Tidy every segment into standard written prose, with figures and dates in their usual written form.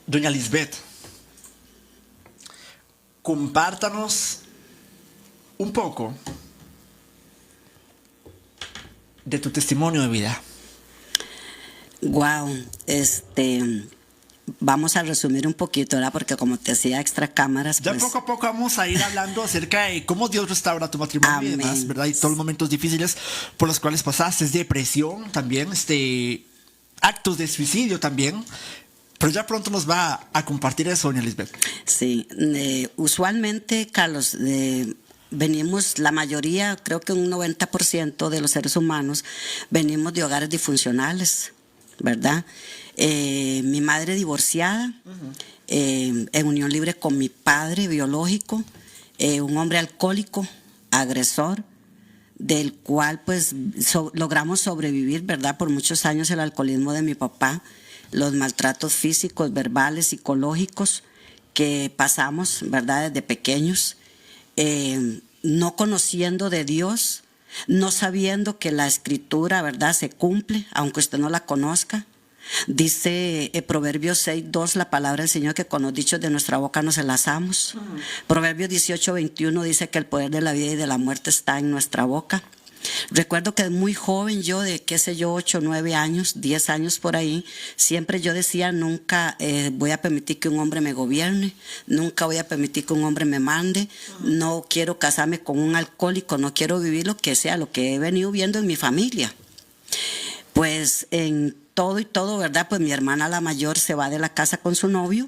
Doña Lisbeth, compártanos un poco de tu testimonio de vida. Wow, vamos a resumir un poquito, ¿verdad? Porque como te decía, extra cámaras, Ya pues, poco a poco vamos a ir hablando acerca de cómo Dios restaura tu matrimonio y demás, amén. ¿verdad? Y todos los momentos difíciles por los cuales pasaste, depresión también, actos de suicidio también. Pero ya pronto nos va a compartir eso, doña Lisbeth. Sí, usualmente, Carlos, venimos, la mayoría, creo que un 90% de los seres humanos, venimos de hogares disfuncionales, ¿verdad? Mi madre divorciada, en unión libre con mi padre biológico, un hombre alcohólico, agresor, del cual pues logramos sobrevivir, ¿verdad? Por muchos años el alcoholismo de mi papá, los maltratos físicos, verbales, psicológicos que pasamos, ¿verdad? Desde pequeños, no conociendo de Dios, no sabiendo que la escritura, ¿verdad? Se cumple, aunque usted no la conozca. Dice Proverbios 6:2, la palabra del Señor, que con los dichos de nuestra boca nos enlazamos. Proverbios 18:21 dice que el poder de la vida y de la muerte está en nuestra boca. Recuerdo que muy joven yo, de qué sé yo, 8, 9 años, 10 años por ahí, siempre yo decía, nunca voy a permitir que un hombre me gobierne, nunca voy a permitir que un hombre me mande, no quiero casarme con un alcohólico, no quiero vivir lo que sea, lo que he venido viendo en mi familia. Pues en todo y todo, ¿verdad? Pues mi hermana la mayor se va de la casa con su novio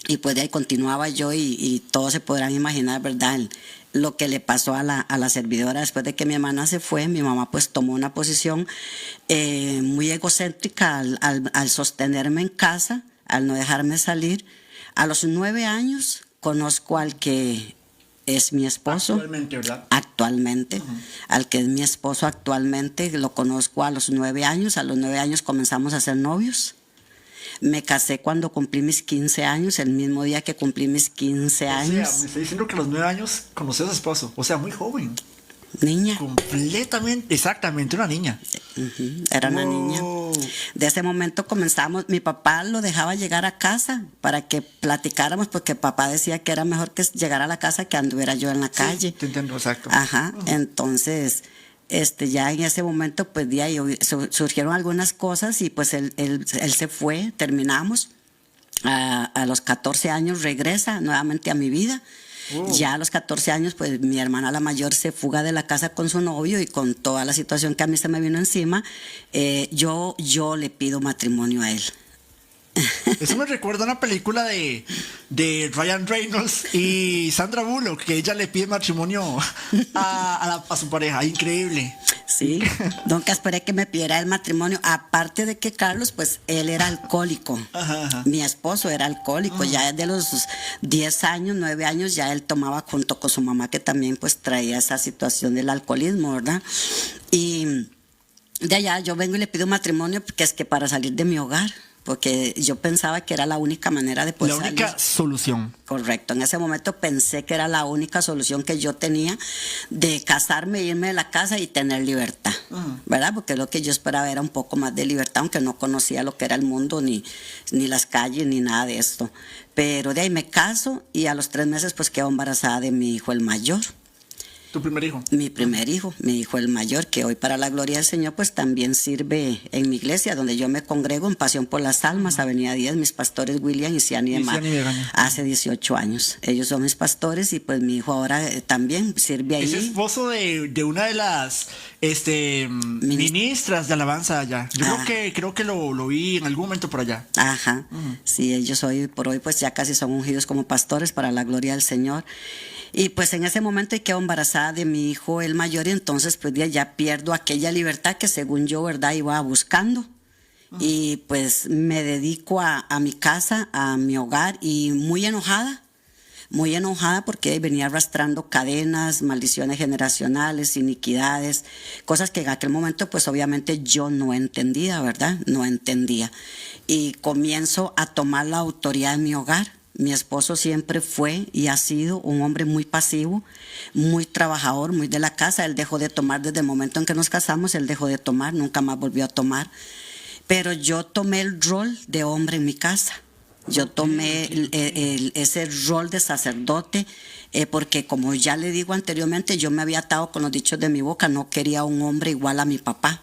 y pues de ahí continuaba yo y todos se podrán imaginar, ¿verdad? Lo que le pasó a la servidora después de que mi hermana se fue. Mi mamá pues tomó una posición muy egocéntrica al sostenerme en casa, al no dejarme salir. A los 9 años conozco al que es mi esposo. Actualmente, ¿verdad? Actualmente, al que es mi esposo actualmente, lo conozco a los 9 años. A los 9 años comenzamos a ser novios. Me casé cuando cumplí mis 15 años, el mismo día que cumplí mis 15 años. O sea, me está diciendo que a los 9 años conoció a su esposo. O sea, muy joven. Niña. Completamente, exactamente, una niña. Era una niña. De ese momento comenzamos, mi papá lo dejaba llegar a casa para que platicáramos, porque papá decía que era mejor que llegara a la casa que anduviera yo en la calle. Te entiendo, exacto. Ajá, entonces, ya en ese momento, pues de ahí surgieron algunas cosas y pues él se fue, terminamos. A los 14 años regresa nuevamente a mi vida. Ya a los 14 años, pues mi hermana la mayor se fuga de la casa con su novio y con toda la situación que a mí se me vino encima, yo le pido matrimonio a él. Eso me recuerda a una película de Ryan Reynolds y Sandra Bullock, que ella le pide matrimonio a su pareja. Increíble. Sí, nunca esperé que me pidiera el matrimonio. Aparte de que Carlos, pues él era alcohólico. Ajá. Mi esposo era alcohólico. Ya desde los 10 años, 9 años, ya él tomaba junto con su mamá, que también pues traía esa situación del alcoholismo, ¿verdad? Y de allá yo vengo y le pido matrimonio, porque es que para salir de mi hogar, porque yo pensaba que era la única manera de poder salir. La única solución. Correcto, en ese momento pensé que era la única solución que yo tenía de casarme, irme de la casa y tener libertad, ¿verdad? Porque lo que yo esperaba era un poco más de libertad, aunque no conocía lo que era el mundo, ni las calles, ni nada de esto. Pero de ahí me caso y a los 3 meses pues quedo embarazada de mi hijo el mayor. ¿Tu primer hijo? Mi primer hijo, mi hijo el mayor, que hoy para la gloria del Señor pues también sirve en mi iglesia, donde yo me congrego en Pasión por las Almas, Avenida 10, mis pastores William y Ciani de Mar, hace 18 años. Ellos son mis pastores y pues mi hijo ahora también sirve ahí. Es esposo de una de las ministras de alabanza allá. Yo creo que lo vi en algún momento por allá. Ajá, sí, ellos hoy por hoy pues ya casi son ungidos como pastores para la gloria del Señor. Y pues en ese momento quedo embarazada de mi hijo el mayor y entonces pues ya pierdo aquella libertad que según yo, ¿verdad?, iba buscando. Y pues me dedico a mi casa, a mi hogar, y muy enojada porque venía arrastrando cadenas, maldiciones generacionales, iniquidades, cosas que en aquel momento pues obviamente yo no entendía, ¿verdad? No entendía. Y comienzo a tomar la autoridad en mi hogar. Mi esposo siempre fue y ha sido un hombre muy pasivo, muy trabajador, muy de la casa. Él dejó de tomar desde el momento en que nos casamos, él dejó de tomar, nunca más volvió a tomar. Pero yo tomé el rol de hombre en mi casa. Yo tomé ese rol de sacerdote porque, como ya le digo anteriormente, yo me había atado con los dichos de mi boca. No quería un hombre igual a mi papá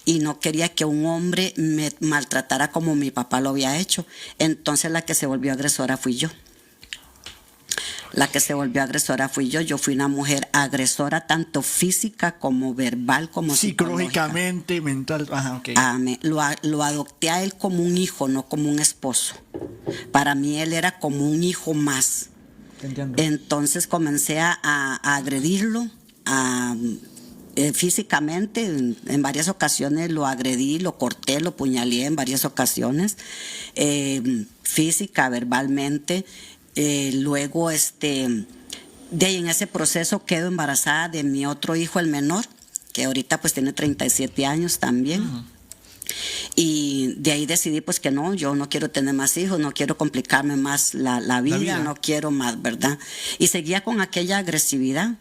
y no quería que un hombre me maltratara como mi papá lo había hecho. Entonces la que se volvió agresora fui yo. La que se volvió agresora fui yo. Yo fui una mujer agresora, tanto física como verbal, como psicológicamente, mental. Ajá, ok. Lo adopté a él como un hijo, no como un esposo. Para mí él era como un hijo más. Entiendo. Entonces comencé a agredirlo, físicamente. En varias ocasiones lo agredí, lo corté, lo puñalé en varias ocasiones, física, verbalmente. Luego de ahí en ese proceso quedo embarazada de mi otro hijo, el menor, que ahorita pues tiene 37 años también. Y de ahí decidí pues que no, yo no quiero tener más hijos, no quiero complicarme más la vida, no quiero más, ¿verdad? Y seguía con aquella agresividad.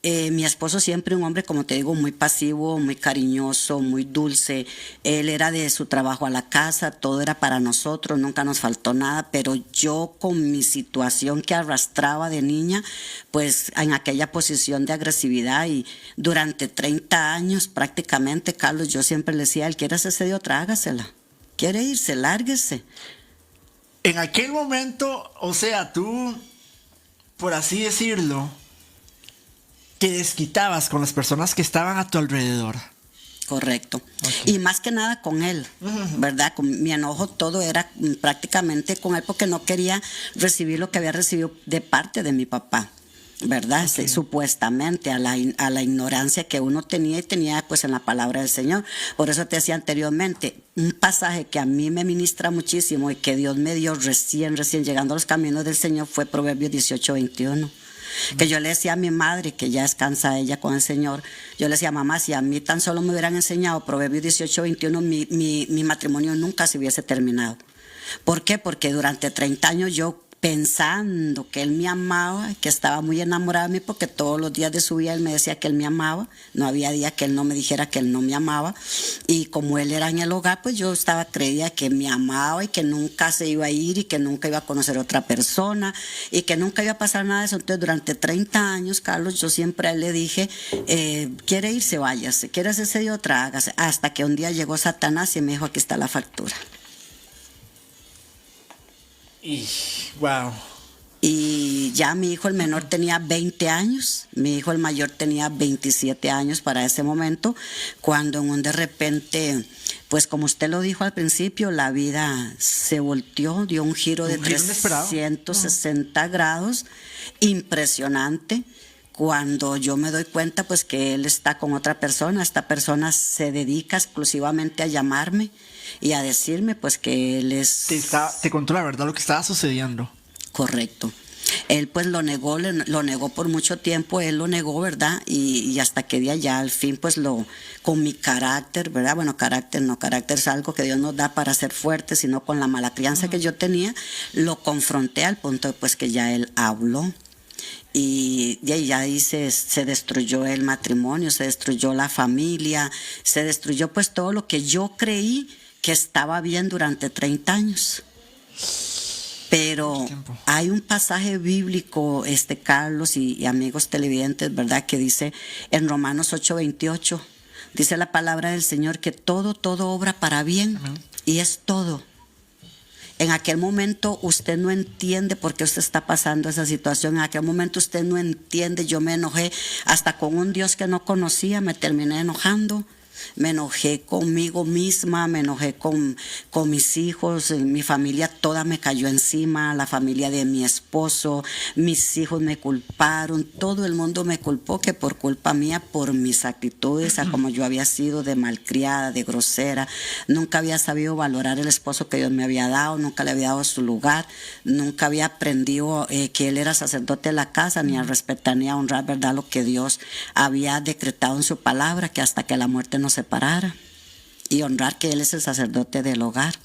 Mi esposo siempre un hombre, como te digo, muy pasivo, muy cariñoso, muy dulce. Él era de su trabajo a la casa, todo era para nosotros, nunca nos faltó nada, pero yo con mi situación que arrastraba de niña, pues en aquella posición de agresividad, y durante 30 años prácticamente, Carlos, yo siempre le decía, él quiere hacerse de otra, hágasela. Quiere irse, lárguese. En aquel momento, o sea, tú, por así decirlo, te desquitabas con las personas que estaban a tu alrededor. Correcto. Okay. Y más que nada con él, ¿verdad? Con mi enojo todo era prácticamente con él, porque no quería recibir lo que había recibido de parte de mi papá, ¿verdad? Okay. Supuestamente a la ignorancia que uno tenía, y tenía pues en la palabra del Señor. Por eso te decía anteriormente, un pasaje que a mí me ministra muchísimo y que Dios me dio recién llegando a los caminos del Señor fue Proverbios 18:21. Que yo le decía a mi madre, que ya descansa ella con el Señor, yo le decía, mamá, si a mí tan solo me hubieran enseñado Proverbios 18:21, mi matrimonio nunca se hubiese terminado. ¿Por qué? Porque durante 30 años yo, pensando que él me amaba, que estaba muy enamorado de mí, porque todos los días de su vida él me decía que él me amaba, no había día que él no me dijera que él no me amaba, y como él era en el hogar, pues yo creía que me amaba y que nunca se iba a ir y que nunca iba a conocer a otra persona y que nunca iba a pasar nada de eso. Entonces durante 30 años, Carlos, yo siempre a él le dije, quiere irse, váyase, quiere hacerse de otra, hágase, hasta que un día llegó Satanás y me dijo, aquí está la factura. Wow. Y ya mi hijo el menor tenía 20 años, mi hijo el mayor tenía 27 años para ese momento, cuando en un de repente, pues como usted lo dijo al principio, la vida se volteó, dio un giro de 360 grados, impresionante. Cuando yo me doy cuenta pues que él está con otra persona, esta persona se dedica exclusivamente a llamarme y a decirme pues que él es... Te contó la verdad, lo que estaba sucediendo. Correcto. Él pues lo negó por mucho tiempo, él lo negó, ¿verdad? Y hasta que de allá al fin pues con mi carácter, ¿verdad? Bueno, carácter es algo que Dios nos da para ser fuertes, sino con la mala crianza que yo tenía, lo confronté al punto de pues que ya él habló. Y ya ahí se destruyó el matrimonio, se destruyó la familia, se destruyó pues todo lo que yo creí que estaba bien durante 30 años. Pero hay un pasaje bíblico, Carlos y amigos televidentes, ¿verdad? Que dice en Romanos 8:28, dice la palabra del Señor que todo obra para bien. Y es todo. En aquel momento usted no entiende por qué usted está pasando esa situación. En aquel momento usted no entiende. Yo me enojé hasta con un Dios que no conocía, me terminé enojando. Me enojé conmigo misma, me enojé con mis hijos, mi familia toda me cayó encima, la familia de mi esposo, mis hijos me culparon, todo el mundo me culpó, que por culpa mía, por mis actitudes, a como yo había sido de malcriada, de grosera, nunca había sabido valorar el esposo que Dios me había dado, nunca le había dado su lugar, nunca había aprendido que él era sacerdote de la casa, ni a respetar ni a honrar, ¿verdad?, lo que Dios había decretado en su palabra, que hasta que la muerte nos separara, y honrar que él es el sacerdote del hogar.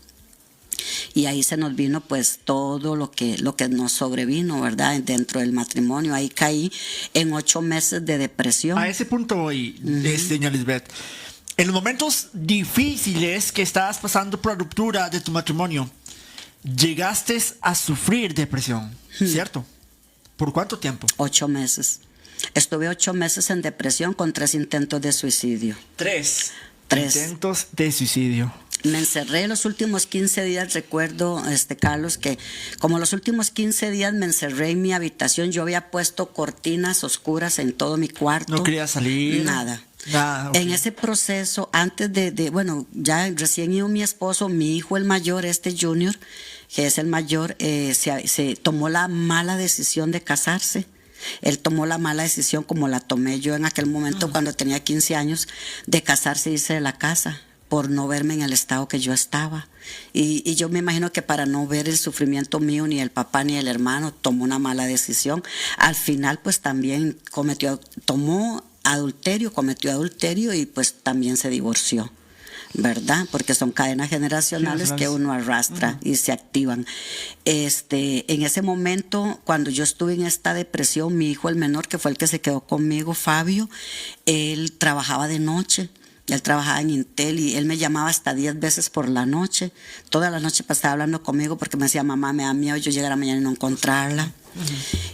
Y ahí se nos vino pues todo lo que nos sobrevino, ¿verdad?, dentro del matrimonio. Ahí caí en 8 meses de depresión. A ese punto voy, doña Lisbeth. En los momentos difíciles que estabas pasando por la ruptura de tu matrimonio, llegaste a sufrir depresión, ¿cierto? ¿Por cuánto tiempo? 8 meses. Estuve 8 meses en depresión con 3 intentos de suicidio. 3 3. intentos de suicidio. Me encerré los últimos 15 días, recuerdo, Carlos, que como los últimos 15 días me encerré en mi habitación, yo había puesto cortinas oscuras en todo mi cuarto. ¿No quería salir? Nada. Nada, okay. En ese proceso, antes bueno, ya recién ido mi esposo, mi hijo el mayor, Junior, que es el mayor, se tomó la mala decisión de casarse. Él tomó la mala decisión, como la tomé yo en aquel momento cuando tenía 15 años, de casarse y irse de la casa, por no verme en el estado que yo estaba. Y yo me imagino que para no ver el sufrimiento mío, ni el papá ni el hermano, tomó una mala decisión. Al final, pues también cometió adulterio y pues también se divorció, ¿verdad? Porque son cadenas generacionales que uno arrastra y se activan. En ese momento, cuando yo estuve en esta depresión, mi hijo el menor, que fue el que se quedó conmigo, Fabio, él trabajaba de noche. Él trabajaba en Intel y él me llamaba hasta 10 veces por la noche. Toda la noche pasaba hablando conmigo porque me decía, mamá, me da miedo yo llegar a la mañana y no encontrarla.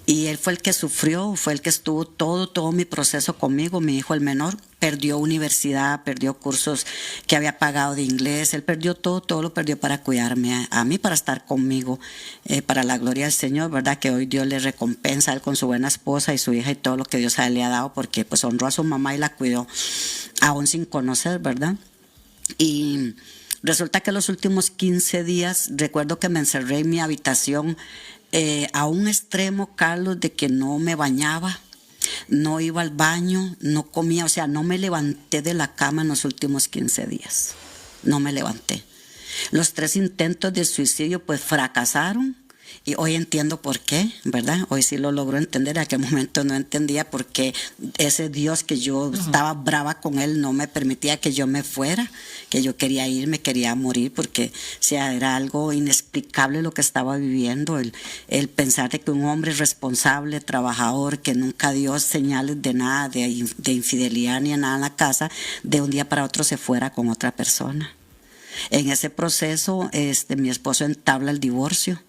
Y él fue el que sufrió, fue el que estuvo todo mi proceso conmigo. Mi hijo el menor perdió universidad, perdió cursos que había pagado de inglés. Él perdió todo lo perdió para cuidarme a mí, para estar conmigo, para la gloria del Señor, ¿verdad? Que hoy Dios le recompensa a él con su buena esposa y su hija y todo lo que Dios a él le ha dado, porque pues honró a su mamá y la cuidó, aún sin conocer, ¿verdad? Y resulta que los últimos 15 días, recuerdo que me encerré en mi habitación a un extremo, Carlos, de que no me bañaba, no iba al baño, no comía, o sea, no me levanté de la cama en los últimos 15 días. No me levanté. Los 3 intentos de suicidio pues fracasaron. Y hoy entiendo por qué, ¿verdad? Hoy sí lo logro entender. En aquel momento no entendía por qué ese Dios que yo estaba brava con él no me permitía que yo me fuera, que yo quería irme, quería morir, porque o sea, era algo inexplicable lo que estaba viviendo. El pensar de que un hombre responsable, trabajador, que nunca dio señales de nada, de infidelidad ni nada en la casa, de un día para otro se fuera con otra persona. En ese proceso, mi esposo entabla el divorcio.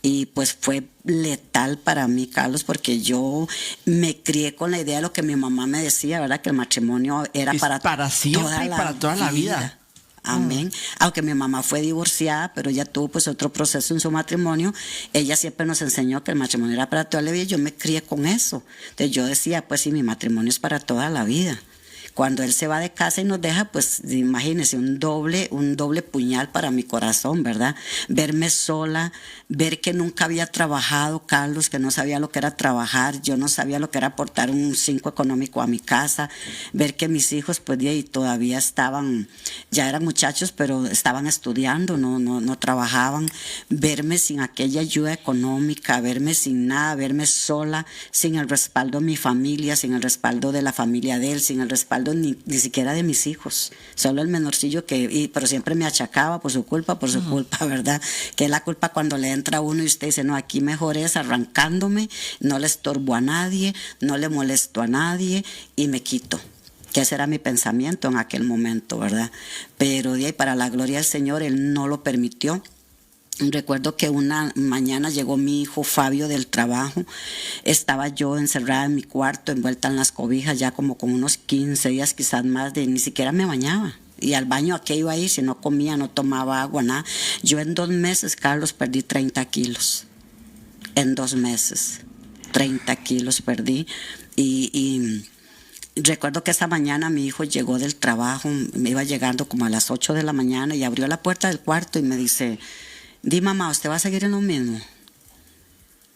Y pues fue letal para mí, Carlos, porque yo me crié con la idea de lo que mi mamá me decía, ¿verdad? Que el matrimonio era para siempre y para toda la vida. Amén. Aunque mi mamá fue divorciada, pero ella tuvo pues otro proceso en su matrimonio, ella siempre nos enseñó que el matrimonio era para toda la vida y yo me crié con eso. Entonces yo decía, pues sí, mi matrimonio es para toda la vida. Cuando él se va de casa y nos deja, pues imagínense, un doble puñal para mi corazón, ¿verdad? Verme sola, ver que nunca había trabajado, Carlos, que no sabía lo que era trabajar, yo no sabía lo que era aportar un 5 económico a mi casa, ver que mis hijos pues y todavía estaban, ya eran muchachos, pero estaban estudiando, no trabajaban, verme sin aquella ayuda económica, verme sin nada, verme sola, sin el respaldo de mi familia, sin el respaldo de la familia de él, sin el respaldo ni siquiera de mis hijos, solo el menorcillo pero siempre me achacaba por su culpa, ¿verdad? Que es la culpa cuando le entra a uno y usted dice, no, aquí mejor es arrancándome, no le estorbo a nadie, no le molesto a nadie y me quito. Que ese era mi pensamiento en aquel momento, ¿verdad? Pero de ahí, para la gloria del Señor, Él no lo permitió. Recuerdo que una mañana llegó mi hijo Fabio del trabajo, estaba yo encerrada en mi cuarto, envuelta en las cobijas, ya como con unos 15 días, quizás más, ni siquiera me bañaba. Y al baño, ¿a qué iba a ir? Si no comía, no tomaba agua, nada. Yo en 2 meses, Carlos, perdí 30 kilos. En 2 meses, 30 kilos perdí. Y recuerdo que esa mañana mi hijo llegó del trabajo, me iba llegando como a las 8 de la mañana y abrió la puerta del cuarto y me dice, di mamá, ¿usted va a seguir en lo mismo?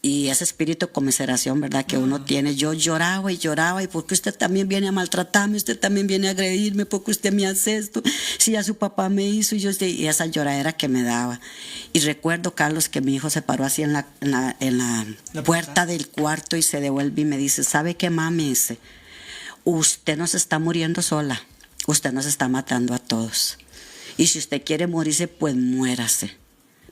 Y ese espíritu de conmiseración, ¿verdad? Que uno tiene, yo lloraba y porque usted también viene a maltratarme, usted también viene a agredirme, porque usted me hace esto, si ya su papá me hizo, y esa lloradera que me daba. Y recuerdo, Carlos, que mi hijo se paró así en la puerta del cuarto y se devuelve y me dice, ¿sabe qué, mami? Dice, usted no se está muriendo sola, usted nos está matando a todos. Y si usted quiere morirse, pues muérase.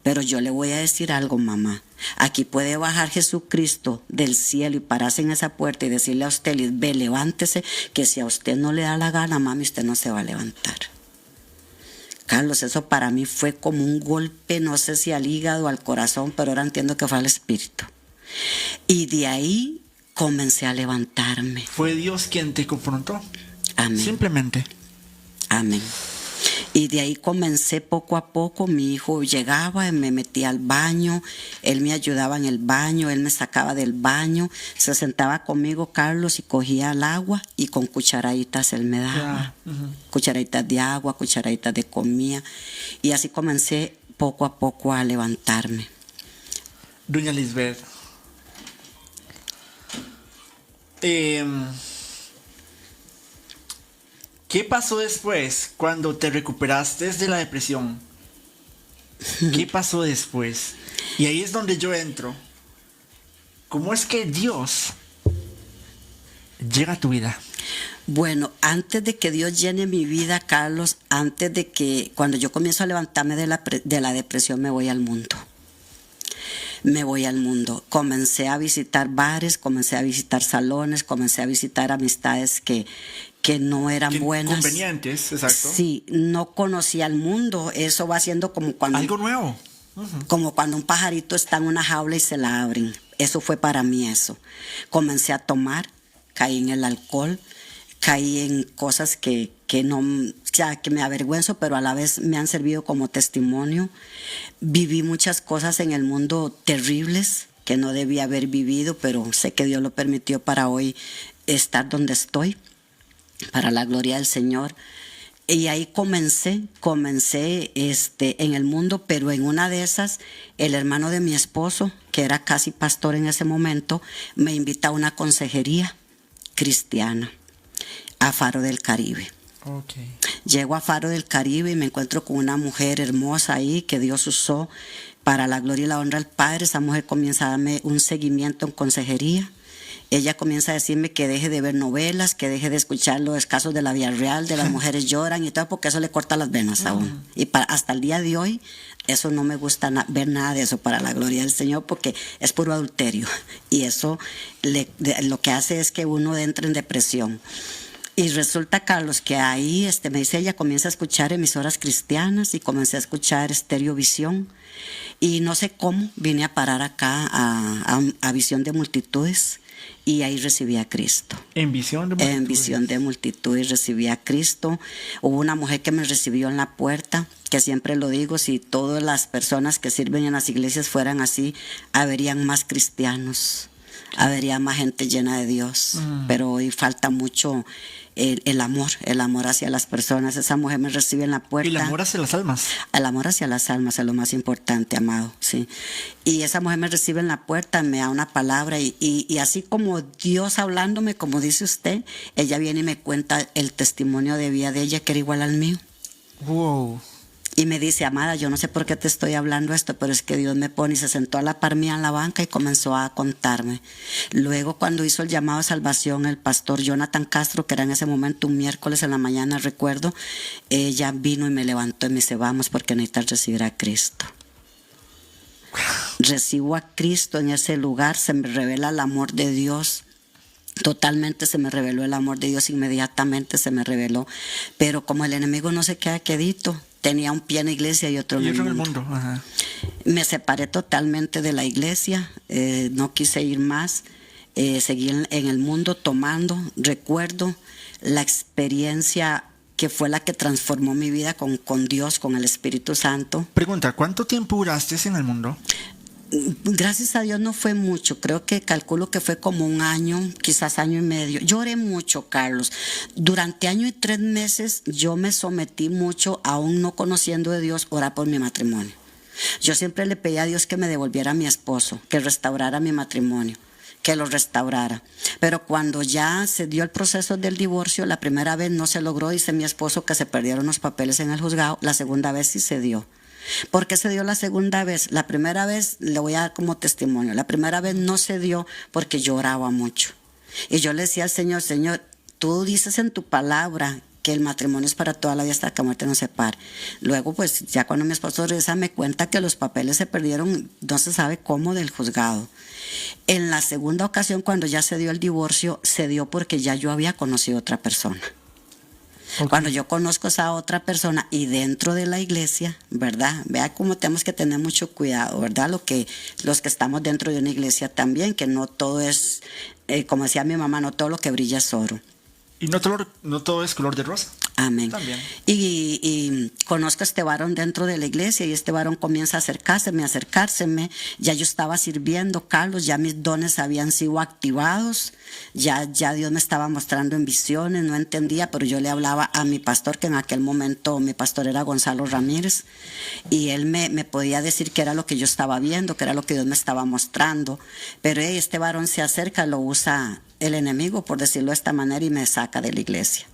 Pero yo le voy a decir algo, mamá. Aquí puede bajar Jesucristo del cielo y pararse en esa puerta y decirle a usted, ve, levántese, que si a usted no le da la gana, mami, usted no se va a levantar. Carlos, eso para mí fue como un golpe, no sé si al hígado, al corazón, pero ahora entiendo que fue al espíritu. Y de ahí comencé a levantarme. Fue Dios quien te confrontó. Amén. Simplemente. Amén. Y de ahí comencé poco a poco. Mi hijo llegaba y me metía al baño, él me ayudaba en el baño, él me sacaba del baño, se sentaba conmigo, Carlos, y cogía el agua y con cucharaditas él me daba. Cucharaditas de agua, cucharaditas de comida. Y así comencé poco a poco a levantarme. Doña Lisbeth, ¿qué pasó después cuando te recuperaste de la depresión? ¿Qué pasó después? Y ahí es donde yo entro. ¿Cómo es que Dios llega a tu vida? Bueno, antes de que Dios llene mi vida, Carlos, antes de que cuando yo comienzo a levantarme de la depresión, me voy al mundo. Me voy al mundo. Comencé a visitar bares, comencé a visitar salones, comencé a visitar amistades que no eran buenas. Convenientes, exacto. Sí, no conocía el mundo. Eso va siendo como cuando... Algo nuevo. Como cuando un pajarito está en una jaula y se la abren. Eso fue para mí eso. Comencé a tomar, caí en el alcohol, caí en cosas que no, ya que me avergüenzo, pero a la vez me han servido como testimonio. Viví muchas cosas en el mundo terribles que no debía haber vivido, pero sé que Dios lo permitió para hoy estar donde estoy, para la gloria del Señor. Y ahí comencé en el mundo, pero en una de esas, el hermano de mi esposo, que era casi pastor en ese momento, me invita a una consejería cristiana a Faro del Caribe. Okay. Llego a Faro del Caribe y me encuentro con una mujer hermosa ahí que Dios usó para la gloria y la honra del Padre. Esa mujer comienza a darme un seguimiento en consejería. Ella comienza a decirme que deje de ver novelas, que deje de escuchar los casos de la vida real, de las mujeres lloran y todo, porque eso le corta las venas a uno. Y hasta el día de hoy, eso no me gusta ver nada de eso para la gloria del Señor, porque es puro adulterio. Y eso lo que hace es que uno entre en depresión. Y resulta, Carlos, que ahí me dice ella, comienza a escuchar emisoras cristianas y comencé a escuchar Estéreo Visión. Y no sé cómo vine a parar acá a Visión de Multitudes y ahí recibí a Cristo. En Visión de Multitudes. En Visión de Multitudes recibí a Cristo. Hubo una mujer que me recibió en la puerta, que siempre lo digo, si todas las personas que sirven en las iglesias fueran así, habrían más cristianos, habría más gente llena de Dios. Pero hoy falta mucho el amor hacia las personas. Esa mujer me recibe en la puerta. Y el amor hacia las almas. El amor hacia las almas es lo más importante, amado, sí. Y esa mujer me recibe en la puerta, me da una palabra y así como Dios hablándome, como dice usted, ella viene y me cuenta el testimonio de vida de ella que era igual al mío. Wow. Y me dice, amada, yo no sé por qué te estoy hablando esto, pero es que Dios me pone. Y se sentó a la par mía en la banca y comenzó a contarme. Luego, cuando hizo el llamado a salvación, el pastor Jonathan Castro, que era en ese momento un miércoles en la mañana, recuerdo, ella vino y me levantó y me dice, vamos, porque necesitas recibir a Cristo. Recibo a Cristo en ese lugar, se me revela el amor de Dios. Totalmente se me reveló el amor de Dios, inmediatamente se me reveló. Pero como el enemigo no se queda quedito, tenía un pie en la iglesia y otro en el mundo. Ajá. Me separé totalmente de la iglesia, no quise ir más, seguí en el mundo tomando. Recuerdo la experiencia que fue la que transformó mi vida con Dios, con el Espíritu Santo. Pregunta, ¿cuánto tiempo duraste en el mundo? Gracias a Dios no fue mucho, calculo que fue como un año, quizás año y medio. Lloré mucho, Carlos. Durante año y 3 meses yo me sometí mucho, aún no conociendo de Dios, orar por mi matrimonio. Yo siempre le pedí a Dios que me devolviera a mi esposo, que restaurara mi matrimonio, que lo restaurara. Pero cuando ya se dio el proceso del divorcio, la primera vez no se logró, dice mi esposo, que se perdieron los papeles en el juzgado. La segunda vez sí se dio. ¿Por qué se dio la segunda vez? La primera vez, le voy a dar como testimonio, la primera vez no se dio porque yo oraba mucho. Y yo le decía al Señor, Señor, tú dices en tu palabra que el matrimonio es para toda la vida hasta que la muerte nos separe. Luego, pues, ya cuando mi esposo regresa, me cuenta que los papeles se perdieron, no se sabe cómo, del juzgado. En la segunda ocasión, cuando ya se dio el divorcio, se dio porque ya yo había conocido a otra persona. Ok. Cuando yo conozco a esa otra persona y dentro de la iglesia, ¿verdad? Vea cómo tenemos que tener mucho cuidado, ¿verdad? Los que estamos dentro de una iglesia también, que no todo es, como decía mi mamá, no todo lo que brilla es oro. Y no todo es color de rosa. Amén. También. Y conozco a este varón dentro de la iglesia y este varón comienza a acercárseme. Ya yo estaba sirviendo, Carlos, ya mis dones habían sido activados, ya Dios me estaba mostrando en visiones, no entendía, pero yo le hablaba a mi pastor, que en aquel momento mi pastor era Gonzalo Ramírez, y él me podía decir que era lo que yo estaba viendo, que era lo que Dios me estaba mostrando. Pero este varón se acerca, lo usa el enemigo, por decirlo de esta manera, y me saca de la iglesia.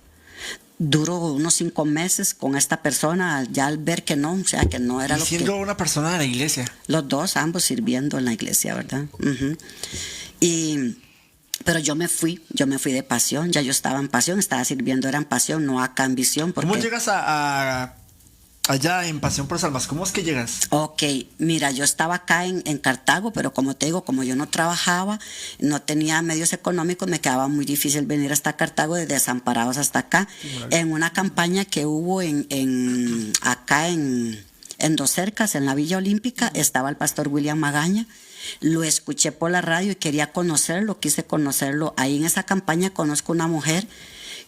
Duró unos 5 meses con esta persona, ya al ver que no, o sea, que no era Y lo que... siendo una persona de la iglesia. Los dos, ambos sirviendo en la iglesia, ¿verdad? Uh-huh. Pero yo me fui de pasión, ya yo estaba en pasión, estaba sirviendo, era en pasión, no acá en visión. Porque... ¿Cómo llegas allá en Pasión por las Almas? ¿Cómo es que llegas? Ok, mira, yo estaba acá en Cartago, pero como te digo, como yo no trabajaba, no tenía medios económicos, me quedaba muy difícil venir hasta Cartago, de Desamparados hasta acá. En una campaña que hubo acá en Dos Cercas, en la Villa Olímpica, estaba el pastor William Magaña. Lo escuché por la radio y quería conocerlo, quise conocerlo. Ahí en esa campaña conozco una mujer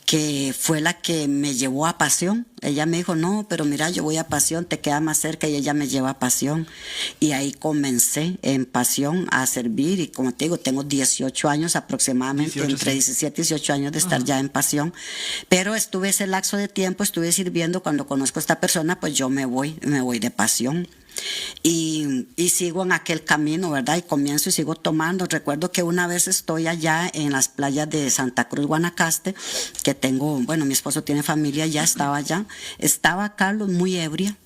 que fue la que me llevó a Pasión. Ella me dijo, no, pero mira, yo voy a Pasión, te queda más cerca, y ella me lleva a Pasión. Y ahí comencé en Pasión a servir, y como te digo, tengo 18 años aproximadamente, 18, entre sí. 17 y 18 años de estar ya en Pasión. Pero estuve ese lapso de tiempo, estuve sirviendo. Cuando conozco a esta persona, pues yo me voy de Pasión. Y sigo en aquel camino, ¿verdad? Y comienzo y sigo tomando. Recuerdo que una vez estoy allá en las playas de Santa Cruz, Guanacaste, que tengo, bueno, mi esposo tiene familia allá, estaba allá. Estaba Carlos muy ebria,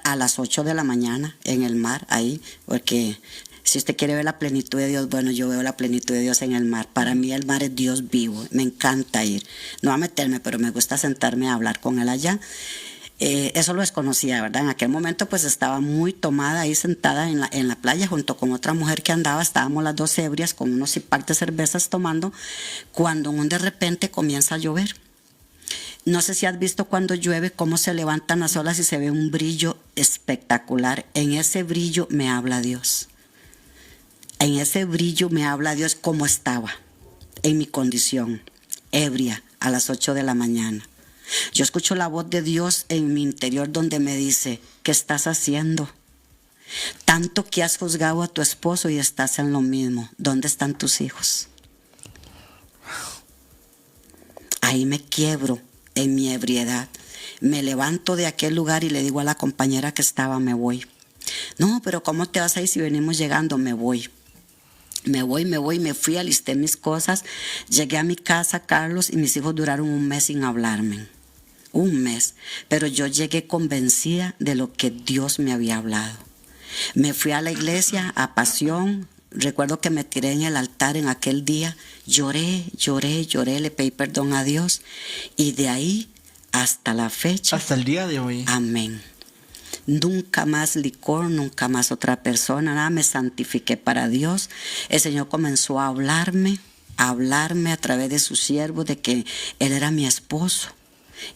a las 8 de la mañana en el mar, ahí, porque si usted quiere ver la plenitud de Dios, bueno, yo veo la plenitud de Dios en el mar. Para mí el mar es Dios vivo, me encanta ir. No a meterme, pero me gusta sentarme a hablar con él allá. Eso lo desconocía, ¿verdad? En aquel momento pues estaba muy tomada ahí sentada en la playa junto con otra mujer que andaba, estábamos las dos ebrias con unos cipac de cervezas tomando, cuando de repente comienza a llover. No sé si has visto cuando llueve cómo se levantan las olas y se ve un brillo espectacular. En ese brillo me habla Dios. En ese brillo me habla Dios cómo estaba, en mi condición, ebria, a las 8 de la mañana. Yo escucho la voz de Dios en mi interior donde me dice, ¿qué estás haciendo? Tanto que has juzgado a tu esposo y estás en lo mismo. ¿Dónde están tus hijos? Ahí me quiebro en mi ebriedad. Me levanto de aquel lugar y le digo a la compañera que estaba, me voy. No, pero ¿cómo te vas a ir si venimos llegando? Me voy. Me fui, alisté mis cosas, llegué a mi casa, Carlos, y mis hijos duraron 1 mes sin hablarme. 1 mes. Pero yo llegué convencida de lo que Dios me había hablado. Me fui a la iglesia, a Pasión. Recuerdo que me tiré en el altar en aquel día. Lloré, le pedí perdón a Dios. Y de ahí hasta la fecha. Hasta el día de hoy. Amén. Nunca más licor, nunca más otra persona, nada, me santifiqué para Dios. El Señor comenzó a hablarme a través de su siervo de que Él era mi esposo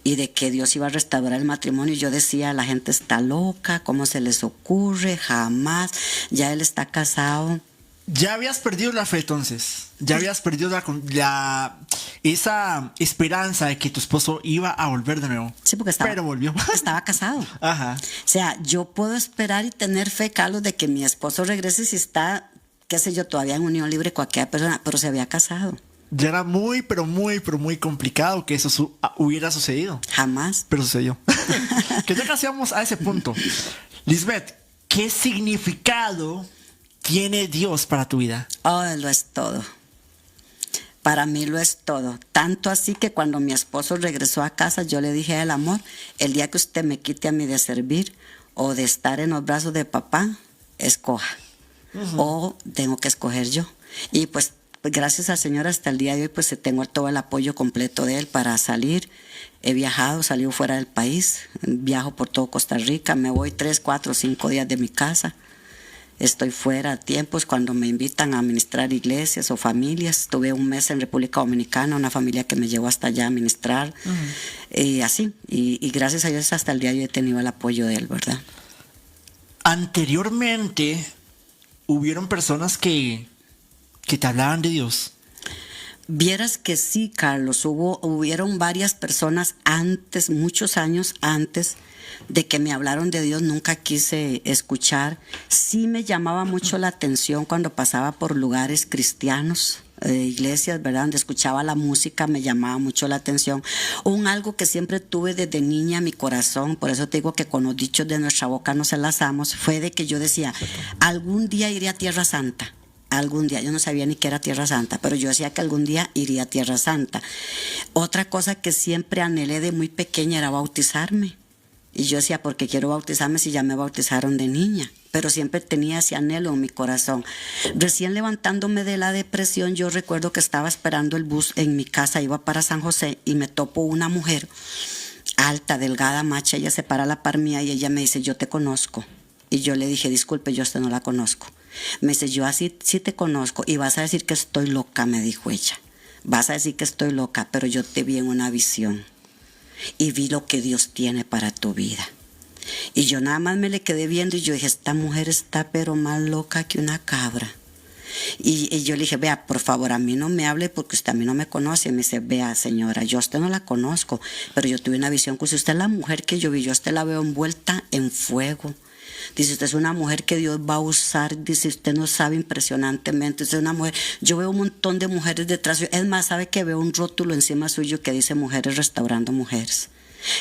y de que Dios iba a restaurar el matrimonio. Yo decía, la gente está loca, ¿cómo se les ocurre? Jamás, ya Él está casado. Ya habías perdido la fe entonces. Ya habías perdido esa esperanza de que tu esposo iba a volver de nuevo. Sí, porque pero volvió. Estaba casado. Ajá. O sea, yo puedo esperar y tener fe, Carlos, de que mi esposo regrese si está, qué sé yo, todavía en unión libre con aquella persona, pero se había casado. Ya era muy complicado que eso hubiera sucedido. Jamás. Pero sucedió. Que ya casi vamos a ese punto. Lisbeth, ¿qué significado tiene Dios para tu vida? Oh, lo es todo. Para mí lo es todo. Tanto así que cuando mi esposo regresó a casa, yo le dije al amor, el día que usted me quite a mí de servir o de estar en los brazos de papá, escoja. O tengo que escoger yo. Y pues gracias al Señor hasta el día de hoy pues tengo todo el apoyo completo de Él para salir. He viajado, salido fuera del país, viajo por todo Costa Rica, me voy 3, 4, 5 días de mi casa. Estoy fuera a tiempos cuando me invitan a ministrar iglesias o familias. Tuve un mes en República Dominicana, una familia que me llevó hasta allá a ministrar. Y así, y gracias a Dios hasta el día de hoy he tenido el apoyo de él, ¿verdad? Anteriormente, hubieron personas que te hablaban de Dios. Vieras que sí, Carlos, hubieron varias personas antes, muchos años antes de que me hablaron de Dios, nunca quise escuchar. Sí me llamaba mucho la atención cuando pasaba por lugares cristianos, iglesias, ¿verdad? Donde escuchaba la música, me llamaba mucho la atención. Algo que siempre tuve desde niña en mi corazón, por eso te digo que con los dichos de nuestra boca nos enlazamos, fue de que yo decía, algún día iré a Tierra Santa. Algún día, yo no sabía ni qué era Tierra Santa, pero yo decía que algún día iría a Tierra Santa. Otra cosa que siempre anhelé de muy pequeña era bautizarme. Y yo decía, ¿por qué quiero bautizarme si ya me bautizaron de niña? Pero siempre tenía ese anhelo en mi corazón. Recién levantándome de la depresión, yo recuerdo que estaba esperando el bus en mi casa, iba para San José y me topo una mujer alta, delgada, macha. Ella se para a la par mía y ella me dice, yo te conozco. Y yo le dije, disculpe, yo a usted no la conozco. Me dice, yo así sí te conozco y vas a decir que estoy loca, me dijo ella. Vas a decir que estoy loca, pero yo te vi en una visión y vi lo que Dios tiene para tu vida. Y yo nada más me le quedé viendo y yo dije, esta mujer está pero más loca que una cabra. Y yo le dije, vea, por favor, a mí no me hable porque usted a mí no me conoce. Y me dice, vea, señora, yo a usted no la conozco, pero yo tuve una visión que usted es la mujer que yo vi, yo a usted la veo envuelta en fuego. Dice, usted es una mujer que Dios va a usar. Dice, usted no sabe, impresionantemente. Usted es una mujer. Yo veo un montón de mujeres detrás. Es más, sabe que veo un rótulo encima suyo que dice Mujeres Restaurando Mujeres.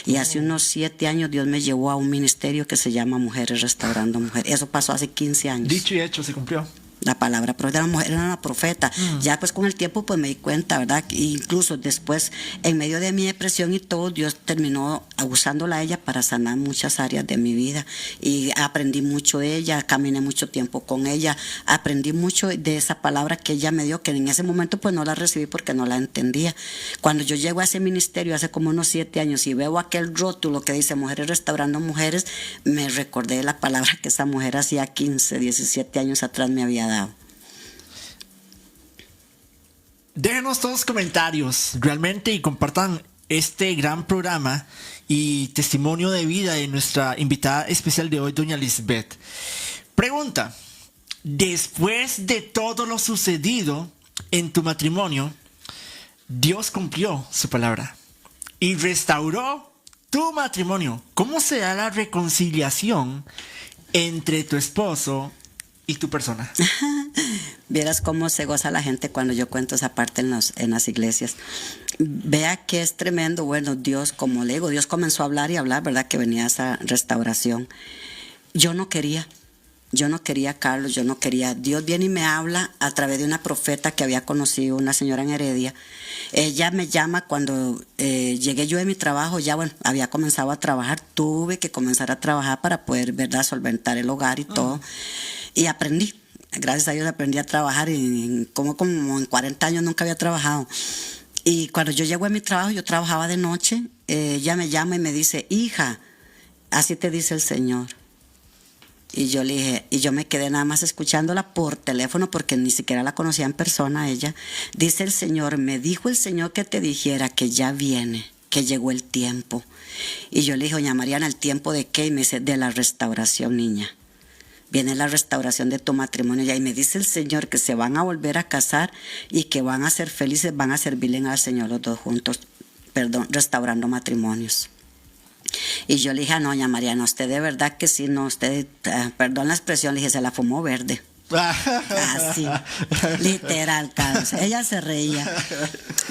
Y hace unos 7 años Dios me llevó a un ministerio que se llama Mujeres Restaurando Mujeres. Eso pasó hace 15 años. Dicho y hecho, se cumplió. La palabra profeta, la mujer era una profeta. Ya pues con el tiempo pues me di cuenta, ¿verdad? Incluso después, en medio de mi depresión y todo, Dios terminó usándola a ella para sanar muchas áreas de mi vida. Y aprendí mucho de ella, caminé mucho tiempo con ella, aprendí mucho de esa palabra que ella me dio, que en ese momento pues no la recibí porque no la entendía. Cuando yo llego a ese ministerio hace como unos 7 años y veo aquel rótulo que dice Mujeres Restaurando Mujeres, me recordé de la palabra que esa mujer hacía 15, 17 años atrás me había dado. Déjenos todos los comentarios realmente y compartan este gran programa y testimonio de vida de nuestra invitada especial de hoy, doña Lisbeth. Pregunta: después de todo lo sucedido en tu matrimonio, Dios cumplió su palabra y restauró tu matrimonio. ¿Cómo se da la reconciliación entre tu esposo y tu persona? Vieras cómo se goza la gente cuando yo cuento esa parte en las iglesias. Vea que es tremendo. Bueno, Dios, como le digo, Dios comenzó a hablar y hablar, ¿verdad? Que venía esa restauración. Yo no quería, Carlos, yo no quería. Dios viene y me habla a través de una profeta que había conocido, una señora en Heredia. Ella me llama cuando llegué yo de mi trabajo, ya bueno, había comenzado a trabajar, tuve que comenzar a trabajar para poder, ¿verdad?, solventar el hogar y todo. Y aprendí. Gracias a Dios aprendí a trabajar como en 40 años nunca había trabajado. Y cuando yo llego a mi trabajo, yo trabajaba de noche, ella me llama y me dice, hija, así te dice el Señor. Y yo le dije, y yo me quedé nada más escuchándola por teléfono porque ni siquiera la conocía en persona ella. Dice el Señor, me dijo el Señor que te dijera que ya viene, que llegó el tiempo. Y yo le dije, doña Mariana, ¿el tiempo de qué? Y me dice, de la restauración, niña. Viene la restauración de tu matrimonio ya. Y me dice el Señor que se van a volver a casar y que van a ser felices, van a servirle al Señor los dos juntos, restaurando matrimonios. Y yo le dije, no, doña Mariana, usted de verdad que sí, no, usted, perdón la expresión, le dije, se la fumó verde. Así, literal, Carlos. Ella se reía.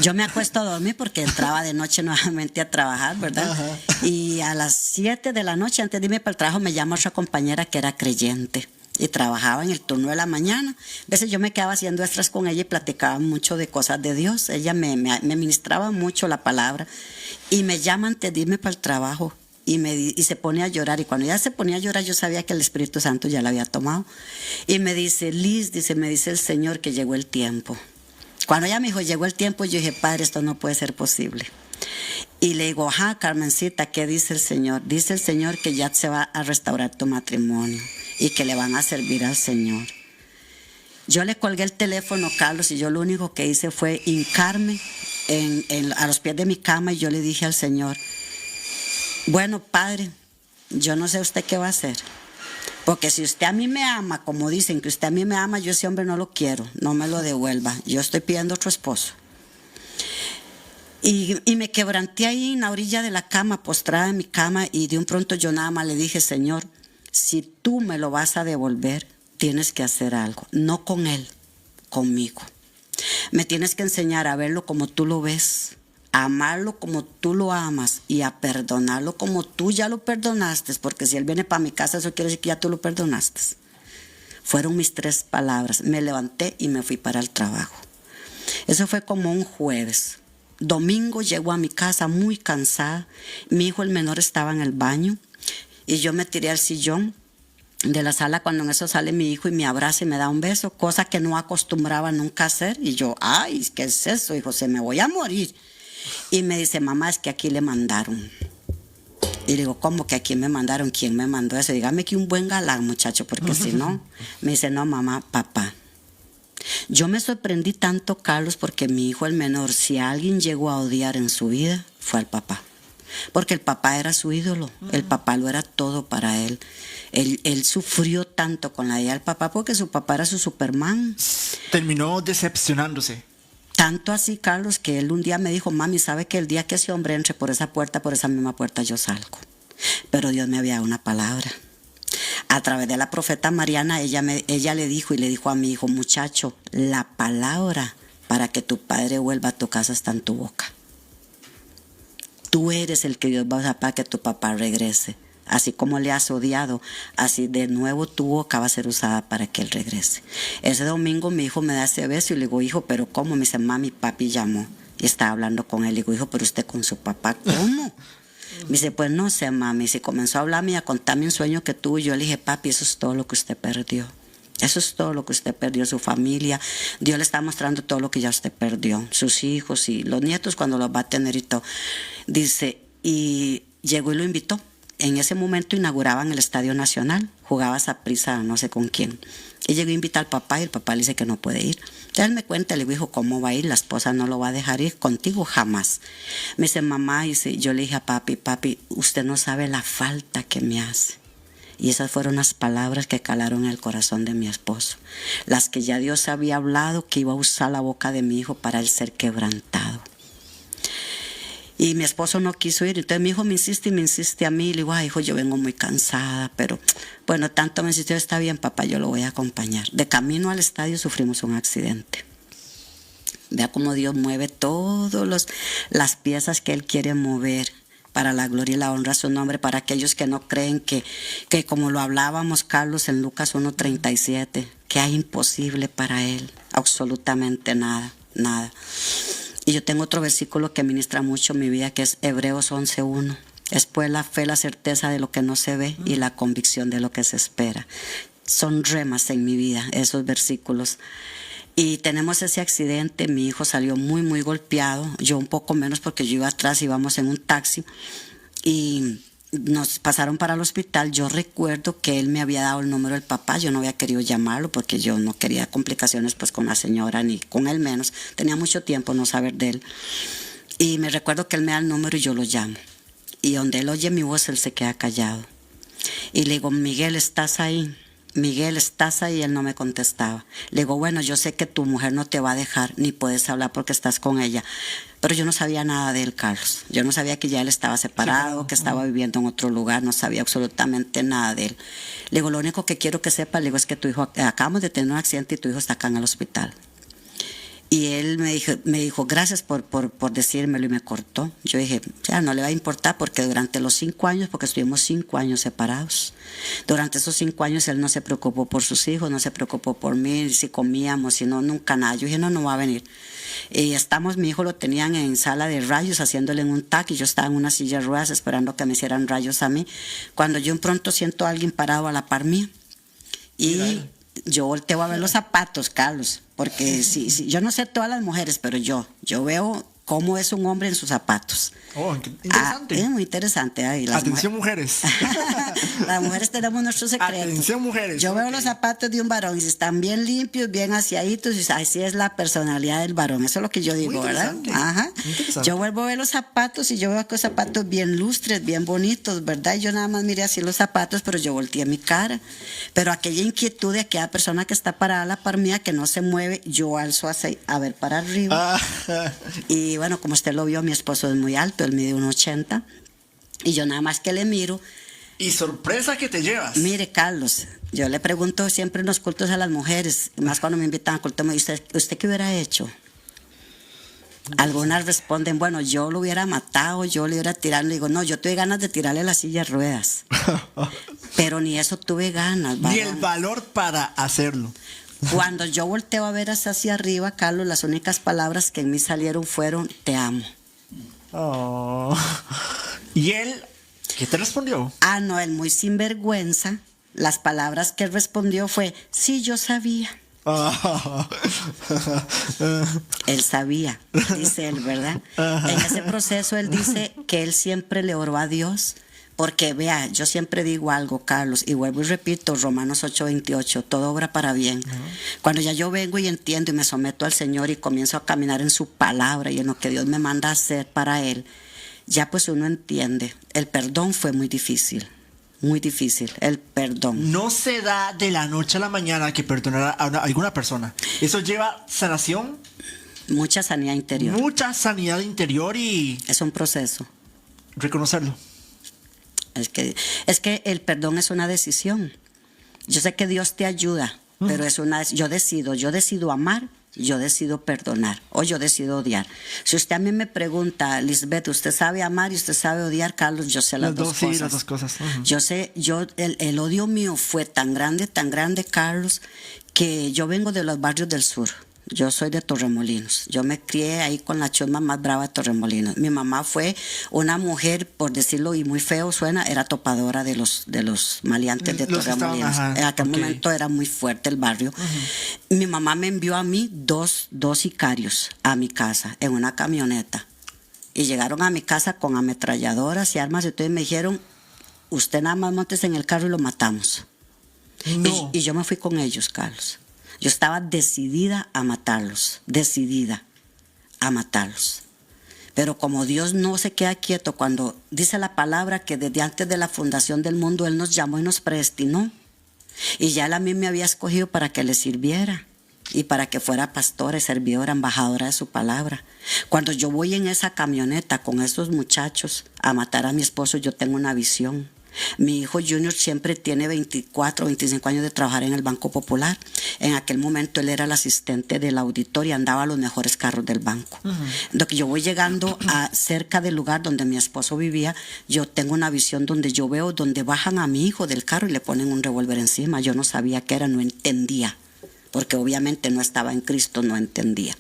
Yo me acuesto a dormir porque entraba de noche nuevamente a trabajar, ¿verdad? Y a las 7 de la noche, antes de irme para el trabajo, me llama otra compañera que era creyente y trabajaba en el turno de la mañana. A veces yo me quedaba haciendo extras con ella y platicaba mucho de cosas de Dios. Ella me ministraba mucho la palabra y me llama antes de irme para el trabajo. Y se pone a llorar, y cuando ella se ponía a llorar yo sabía que el Espíritu Santo ya la había tomado. Y me dice, Liz, me dice el Señor que llegó el tiempo. Cuando ella me dijo, llegó el tiempo, yo dije, Padre, esto no puede ser posible. Y le digo, ajá, Carmencita, ¿qué dice el Señor? Dice el Señor que ya se va a restaurar tu matrimonio. y que le van a servir al Señor. Yo le colgué el teléfono, Carlos, y yo lo único que hice fue hincarme a los pies de mi cama y yo le dije al Señor, bueno, Padre, yo no sé usted qué va a hacer, porque si usted a mí me ama, como dicen que usted a mí me ama, yo ese hombre no lo quiero, no me lo devuelva, yo estoy pidiendo otro esposo. Y me quebranté ahí en la orilla de la cama, postrada en mi cama, y de un pronto yo nada más le dije, Señor, si tú me lo vas a devolver, tienes que hacer algo, no con él, conmigo. Me tienes que enseñar a verlo como tú lo ves, a amarlo como tú lo amas y a perdonarlo como tú ya lo perdonaste, porque si él viene para mi casa, eso quiere decir que ya tú lo perdonaste. Fueron mis 3 palabras. Me levanté y me fui para el trabajo. Eso fue como un jueves. Domingo llego a mi casa muy cansada. Mi hijo el menor estaba en el baño y yo me tiré al sillón de la sala cuando en eso sale mi hijo y me abraza y me da un beso, cosa que no acostumbraba nunca hacer. Y yo, ay, ¿qué es eso, hijo? Se me voy a morir. Y me dice, mamá, es que aquí le mandaron. Y le digo, ¿cómo que aquí me mandaron? ¿Quién me mandó eso? Dígame que un buen galán, muchacho, porque si no, me dice, no, mamá, papá. Yo me sorprendí tanto, Carlos, porque mi hijo el menor, si alguien llegó a odiar en su vida, fue al papá. Porque el papá era su ídolo, el papá lo era todo para él. Él sufrió tanto con la idea del papá porque su papá era su Superman. Terminó decepcionándose. Tanto así, Carlos, que él un día me dijo, mami, ¿sabe que el día que ese hombre entre por esa puerta, por esa misma puerta, yo salgo? Pero Dios me había dado una palabra. A través de la profeta Mariana, ella le dijo y le dijo a mi hijo, muchacho, la palabra para que tu padre vuelva a tu casa está en tu boca. Tú eres el que Dios va a usar para que tu papá regrese. Así como le has odiado, así de nuevo tu boca va a ser usada para que él regrese. Ese domingo mi hijo me da ese beso y le digo, hijo, ¿pero cómo? Me dice, mami, papi llamó y estaba hablando con él. Le digo, hijo, ¿pero usted con su papá cómo? Me dice, pues no sé, mami. Y comenzó a hablarme y a contarme un sueño que tuvo. Y yo le dije, papi, eso es todo lo que usted perdió. Eso es todo lo que usted perdió, su familia. Dios le está mostrando todo lo que ya usted perdió. Sus hijos y los nietos cuando los va a tener y todo. Dice, y llegó y lo invitó. En ese momento inauguraban el Estadio Nacional. Jugaba Saprissa, no sé con quién. Y llegó a invitar al papá y el papá le dice que no puede ir. Entonces él me cuenta, le digo, hijo, ¿cómo va a ir? La esposa no lo va a dejar ir contigo jamás. Me dice, mamá, yo le dije a papi, usted no sabe la falta que me hace. Y esas fueron las palabras que calaron en el corazón de mi esposo. Las que ya Dios había hablado que iba a usar la boca de mi hijo para él ser quebrantado. Y mi esposo no quiso ir, entonces mi hijo me insiste a mí, le digo, ay, hijo, yo vengo muy cansada, pero bueno, tanto me insistió, está bien, papá, yo lo voy a acompañar. De camino al estadio sufrimos un accidente. Vea cómo Dios mueve todas las piezas que Él quiere mover para la gloria y la honra a su nombre, para aquellos que no creen que como lo hablábamos, Carlos, en Lucas 1:37, que hay imposible para Él, absolutamente nada. Y yo tengo otro versículo que ministra mucho mi vida, que es Hebreos 11:1. Es pues la fe, la certeza de lo que no se ve y la convicción de lo que se espera. Son remas en mi vida, esos versículos. Y tenemos ese accidente, mi hijo salió muy, muy golpeado, yo un poco menos porque yo iba atrás, íbamos en un taxi y nos pasaron para el hospital. Yo recuerdo que él me había dado el número del papá, yo no había querido llamarlo porque yo no quería complicaciones pues con la señora ni con él menos, tenía mucho tiempo no saber de él. Y me recuerdo que él me da el número y yo lo llamo. Y donde él oye mi voz, él se queda callado. Y le digo, Miguel, ¿estás ahí? Miguel, ¿estás ahí? Y él no me contestaba. Le digo, bueno, yo sé que tu mujer no te va a dejar ni puedes hablar porque estás con ella. Pero yo no sabía nada de él, Carlos. Yo no sabía que ya él estaba separado, que estaba viviendo en otro lugar. No sabía absolutamente nada de él. Le digo, lo único que quiero que sepa, le digo, es que tu hijo, acabamos de tener un accidente y tu hijo está acá en el hospital. Y él me dijo, gracias por decírmelo, y me cortó. Yo dije, ya no le va a importar porque durante los 5 años, porque estuvimos 5 años separados, durante esos 5 años él no se preocupó por sus hijos, no se preocupó por mí, si comíamos, si no, nunca nada. Yo dije, no va a venir. Y mi hijo lo tenían en sala de rayos, haciéndole en un TAC, y yo estaba en una silla de ruedas esperando que me hicieran rayos a mí, cuando yo pronto siento a alguien parado a la par mía. Y yo volteo a ver los zapatos, Carlos, porque sí, yo no sé todas las mujeres, pero yo veo cómo es un hombre en sus zapatos. Oh, interesante. Es muy interesante. Atención, mujeres. Las mujeres tenemos nuestros secretos. Atención, mujeres. Yo veo los zapatos de un varón y si están bien limpios, bien aseaditos, y así es la personalidad del varón. Eso es lo que yo digo, ¿verdad? Ajá. Yo vuelvo a ver los zapatos y yo veo que los zapatos bien lustres, bien bonitos, ¿verdad? Y yo nada más miré así los zapatos, pero yo volteé mi cara. Pero aquella inquietud de aquella persona que está parada a la par mía, que no se mueve, yo alzo así, a ver para arriba. Y bueno, como usted lo vio, mi esposo es muy alto, él mide 1.80. Y yo nada más que le miro. Y sorpresa que te llevas. Mire, Carlos, yo le pregunto siempre en los cultos a las mujeres, más cuando me invitan a culto, me dice, ¿usted qué hubiera hecho? Algunas responden, bueno, yo lo hubiera matado, yo le hubiera tirado. Le digo, no, yo tuve ganas de tirarle las sillas ruedas. Pero ni eso tuve ganas. Ni el valor para hacerlo. Cuando yo volteo a ver hacia arriba, Carlos, las únicas palabras que en mí salieron fueron, te amo. Oh. ¿Y él qué te respondió? No, él muy sinvergüenza. Las palabras que él respondió fue, sí, yo sabía. Él sabía, dice él, ¿verdad? En ese proceso él dice que él siempre le oró a Dios. Porque vea, yo siempre digo algo, Carlos, y vuelvo y repito, Romanos 8:28, todo obra para bien. Cuando ya yo vengo y entiendo y me someto al Señor y comienzo a caminar en su palabra y en lo que Dios me manda a hacer para Él, ya pues uno entiende. El perdón fue muy difícil, el perdón. No se da de la noche a la mañana que perdonar a alguna persona. Eso lleva sanación. Mucha sanidad interior. Mucha sanidad interior y... Es un proceso. Reconocerlo. Es que el perdón es una decisión. Yo sé que Dios te ayuda, pero yo decido amar, yo decido perdonar o yo decido odiar. Si usted a mí me pregunta, Lisbeth, ¿usted sabe amar y usted sabe odiar? Carlos, yo sé las dos cosas. Sí, las dos cosas. Yo sé, el odio mío fue tan grande, Carlos, que yo vengo de los barrios del sur. Yo soy de Torremolinos. Yo me crié ahí con la chusma más brava de Torremolinos. Mi mamá fue una mujer, por decirlo y muy feo suena, era topadora de los maleantes de Torremolinos. En aquel momento era muy fuerte el barrio. Mi mamá me envió a mí dos sicarios a mi casa en una camioneta. Y llegaron a mi casa con ametralladoras y armas y todo y me dijeron, usted nada más montes en el carro y lo matamos. No. Y yo me fui con ellos, Carlos. Yo estaba decidida a matarlos. Pero como Dios no se queda quieto cuando dice la palabra que desde antes de la fundación del mundo Él nos llamó y nos predestinó. Y ya Él a mí me había escogido para que le sirviera y para que fuera pastora, servidora, embajadora de su palabra. Cuando yo voy en esa camioneta con esos muchachos a matar a mi esposo, yo tengo una visión. Mi hijo Junior siempre tiene 24 o 25 años de trabajar en el Banco Popular. En aquel momento él era el asistente del auditor y andaba a los mejores carros del banco. Entonces yo voy llegando cerca del lugar donde mi esposo vivía, yo tengo una visión donde yo veo donde bajan a mi hijo del carro y le ponen un revólver encima. Yo no sabía qué era, no entendía, porque obviamente no estaba en Cristo, no entendía.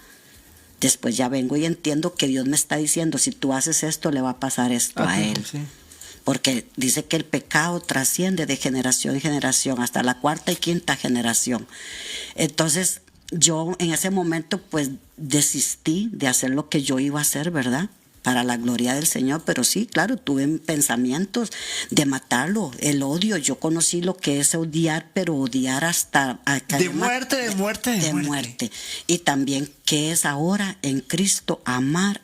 Después ya vengo y entiendo que Dios me está diciendo, si tú haces esto, le va a pasar esto a él. Sí. Porque dice que el pecado trasciende de generación en generación, hasta la cuarta y quinta generación. Entonces, yo en ese momento, pues, desistí de hacer lo que yo iba a hacer, ¿verdad? Para la gloria del Señor. Pero sí, claro, tuve pensamientos de matarlo, el odio. Yo conocí lo que es odiar, pero odiar hasta... De muerte. Y también qué es ahora en Cristo amar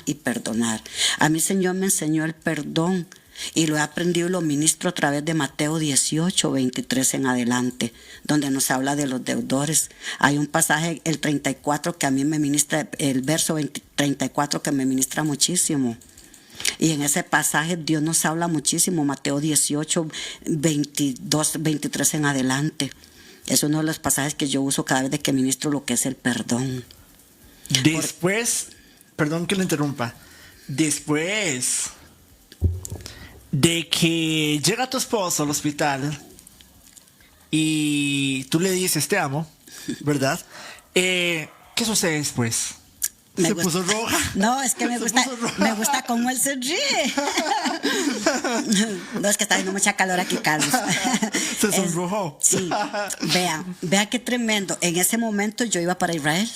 y perdonar. A mí, Señor, me enseñó el perdón. Y lo he aprendido y lo ministro a través de Mateo 18:23 en adelante, donde nos habla de los deudores. Hay un pasaje, el 34, que a mí me ministra, el verso 34 que me ministra muchísimo. Y en ese pasaje Dios nos habla muchísimo, Mateo 18:22-23 en adelante. Es uno de los pasajes que yo uso cada vez que ministro lo que es el perdón. Después, perdón que lo interrumpa, después de que llega tu esposo al hospital y tú le dices te amo, ¿verdad? ¿Qué sucede después? ¿Se puso roja? No, es que me gusta cómo él se ríe. No, es que está haciendo mucha calor aquí, Carlos. ¿Se sonrojó? Sí, vea qué tremendo. En ese momento yo iba para Israel.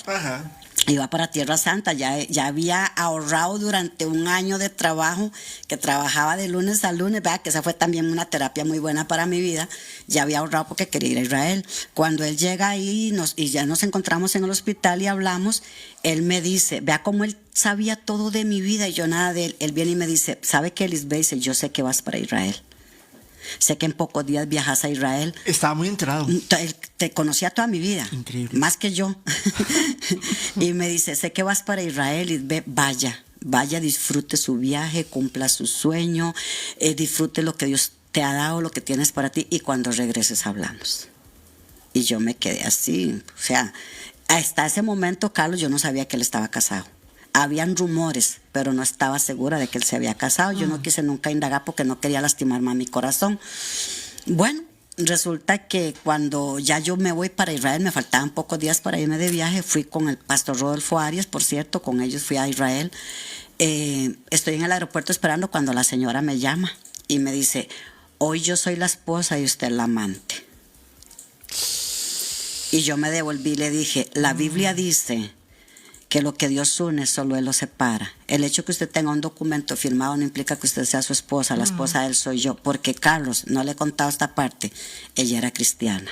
iba para Tierra Santa, ya había ahorrado durante un año de trabajo, que trabajaba de lunes a lunes, ¿verdad? Que esa fue también una terapia muy buena para mi vida. Ya había ahorrado porque quería ir a Israel. Cuando él llega ahí y ya nos encontramos en el hospital y hablamos, él me dice, vea cómo él sabía todo de mi vida y yo nada de él. Él viene y me dice, ¿sabe qué, Lisbeth? Dice, yo sé que vas para Israel. Sé que en pocos días viajas a Israel. Estaba muy enterado. Te conocía toda mi vida. Increíble. Más que yo. Y me dice, sé que vas para Israel y vaya, disfrute su viaje, cumpla su sueño, disfrute lo que Dios te ha dado, lo que tienes para ti, y cuando regreses hablamos. Y yo me quedé así. O sea, hasta ese momento, Carlos, yo no sabía que él estaba casado. Habían rumores, pero no estaba segura de que él se había casado. Yo no quise nunca indagar porque no quería lastimar más mi corazón. Bueno, resulta que cuando ya yo me voy para Israel, me faltaban pocos días para irme de viaje, fui con el pastor Rodolfo Arias, por cierto, con ellos fui a Israel. Estoy en el aeropuerto esperando cuando la señora me llama y me dice, hoy yo soy la esposa y usted la amante. Y yo me devolví y le dije, la Biblia dice que lo que Dios une solo Él lo separa. El hecho que usted tenga un documento firmado no implica que usted sea su esposa, la esposa de Él soy yo, porque Carlos, no le he contado esta parte, ella era cristiana.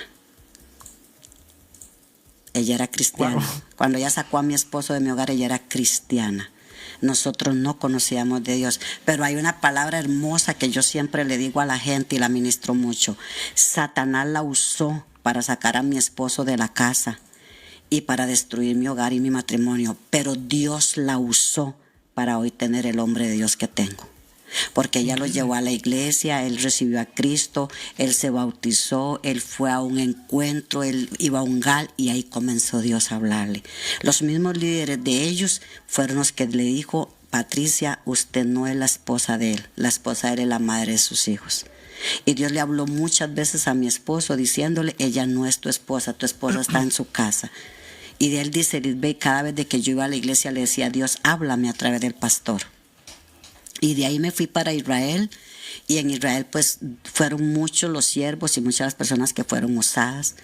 Ella era cristiana. Wow. Cuando ella sacó a mi esposo de mi hogar, ella era cristiana. Nosotros no conocíamos de Dios, pero hay una palabra hermosa que yo siempre le digo a la gente y la ministro mucho. Satanás la usó para sacar a mi esposo de la casa y para destruir mi hogar y mi matrimonio, pero Dios la usó para hoy tener el hombre de Dios que tengo, porque ella lo llevó a la iglesia, él recibió a Cristo, él se bautizó, él fue a un encuentro, él iba a un GAL y ahí comenzó Dios a hablarle. Los mismos líderes de ellos fueron los que le dijo, Patricia, usted no es la esposa de él, la esposa de él es la madre de sus hijos. Y Dios le habló muchas veces a mi esposo diciéndole, ella no es tu esposa está en su casa. Y de él dice, Lisbeth, cada vez de que yo iba a la iglesia le decía, Dios, háblame a través del pastor. Y de ahí me fui para Israel, y en Israel pues fueron muchos los siervos y muchas las personas que fueron usadas.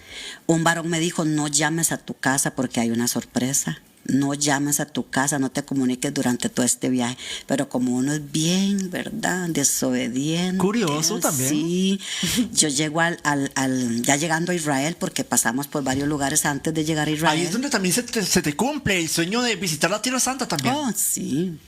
Un varón me dijo, no llames a tu casa porque hay una sorpresa. No llames a tu casa, no te comuniques durante todo este viaje. Pero como uno es bien, ¿verdad? Desobediente. Curioso también. Sí. Yo llego ya llegando a Israel, porque pasamos por varios lugares antes de llegar a Israel. Ahí es donde también se te cumple el sueño de visitar la Tierra Santa también. Oh, sí.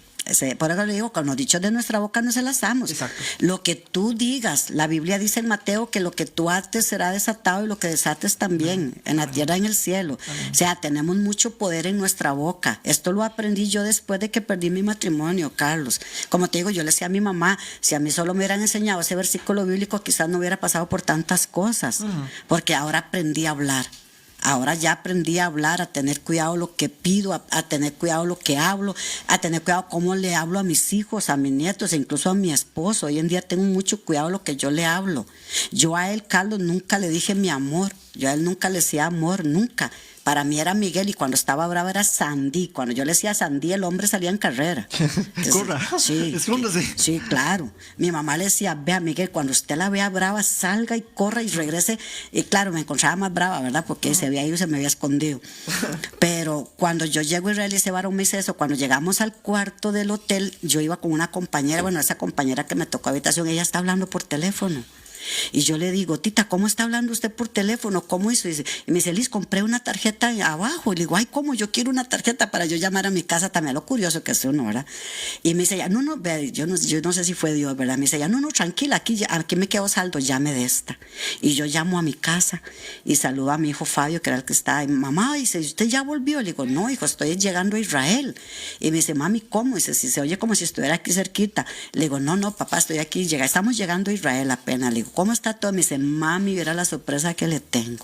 Por eso le digo, con los dichos de nuestra boca no se las damos. Exacto. Lo que tú digas, la Biblia dice en Mateo que lo que tú ates será desatado y lo que desates también, en la tierra y en el cielo. O sea, tenemos mucho poder en nuestra boca. Esto lo aprendí yo después de que perdí mi matrimonio, Carlos. Como te digo, yo le decía a mi mamá, si a mí solo me hubieran enseñado ese versículo bíblico, quizás no hubiera pasado por tantas cosas, porque ahora aprendí a hablar. Ahora ya aprendí a hablar, a tener cuidado lo que pido, a tener cuidado lo que hablo, a tener cuidado cómo le hablo a mis hijos, a mis nietos e incluso a mi esposo. Hoy en día tengo mucho cuidado lo que yo le hablo. Yo a él, Carlos, nunca le dije mi amor. Yo a él nunca le decía amor, nunca. Para mí era Miguel y cuando estaba brava era Sandy. Cuando yo le decía Sandy, el hombre salía en carrera. Corra, sí, escóndase. Sí, claro. Mi mamá le decía, vea Miguel, cuando usted la vea brava, salga y corra y regrese. Y claro, me encontraba más brava, ¿verdad? Porque se había ido, se me había escondido. Pero cuando yo llego a Israel y ese varón me dice eso, cuando llegamos al cuarto del hotel, yo iba con una compañera, bueno, esa compañera que me tocó habitación, ella está hablando por teléfono. Y yo le digo, tita, ¿cómo está hablando usted por teléfono? ¿Cómo hizo? Y me dice, Liz, compré una tarjeta abajo. Y le digo, ay, ¿cómo? Yo quiero una tarjeta para yo llamar a mi casa. También lo curioso que es uno, ¿verdad? Y me dice, ya, no, yo no sé si fue Dios, ¿verdad? Me dice, ya, no, tranquila, aquí me quedo saldo, llame de esta. Y yo llamo a mi casa y saludo a mi hijo Fabio, que era el que estaba. Y mamá, dice, ¿usted ya volvió? Le digo, no, hijo, estoy llegando a Israel. Y me dice, mami, ¿cómo? Dice, si se oye como si estuviera aquí cerquita. Le digo, no, papá, estoy aquí, estamos llegando a Israel apenas. Le digo, ¿cómo está todo? Me dice, mami, verá la sorpresa que le tengo.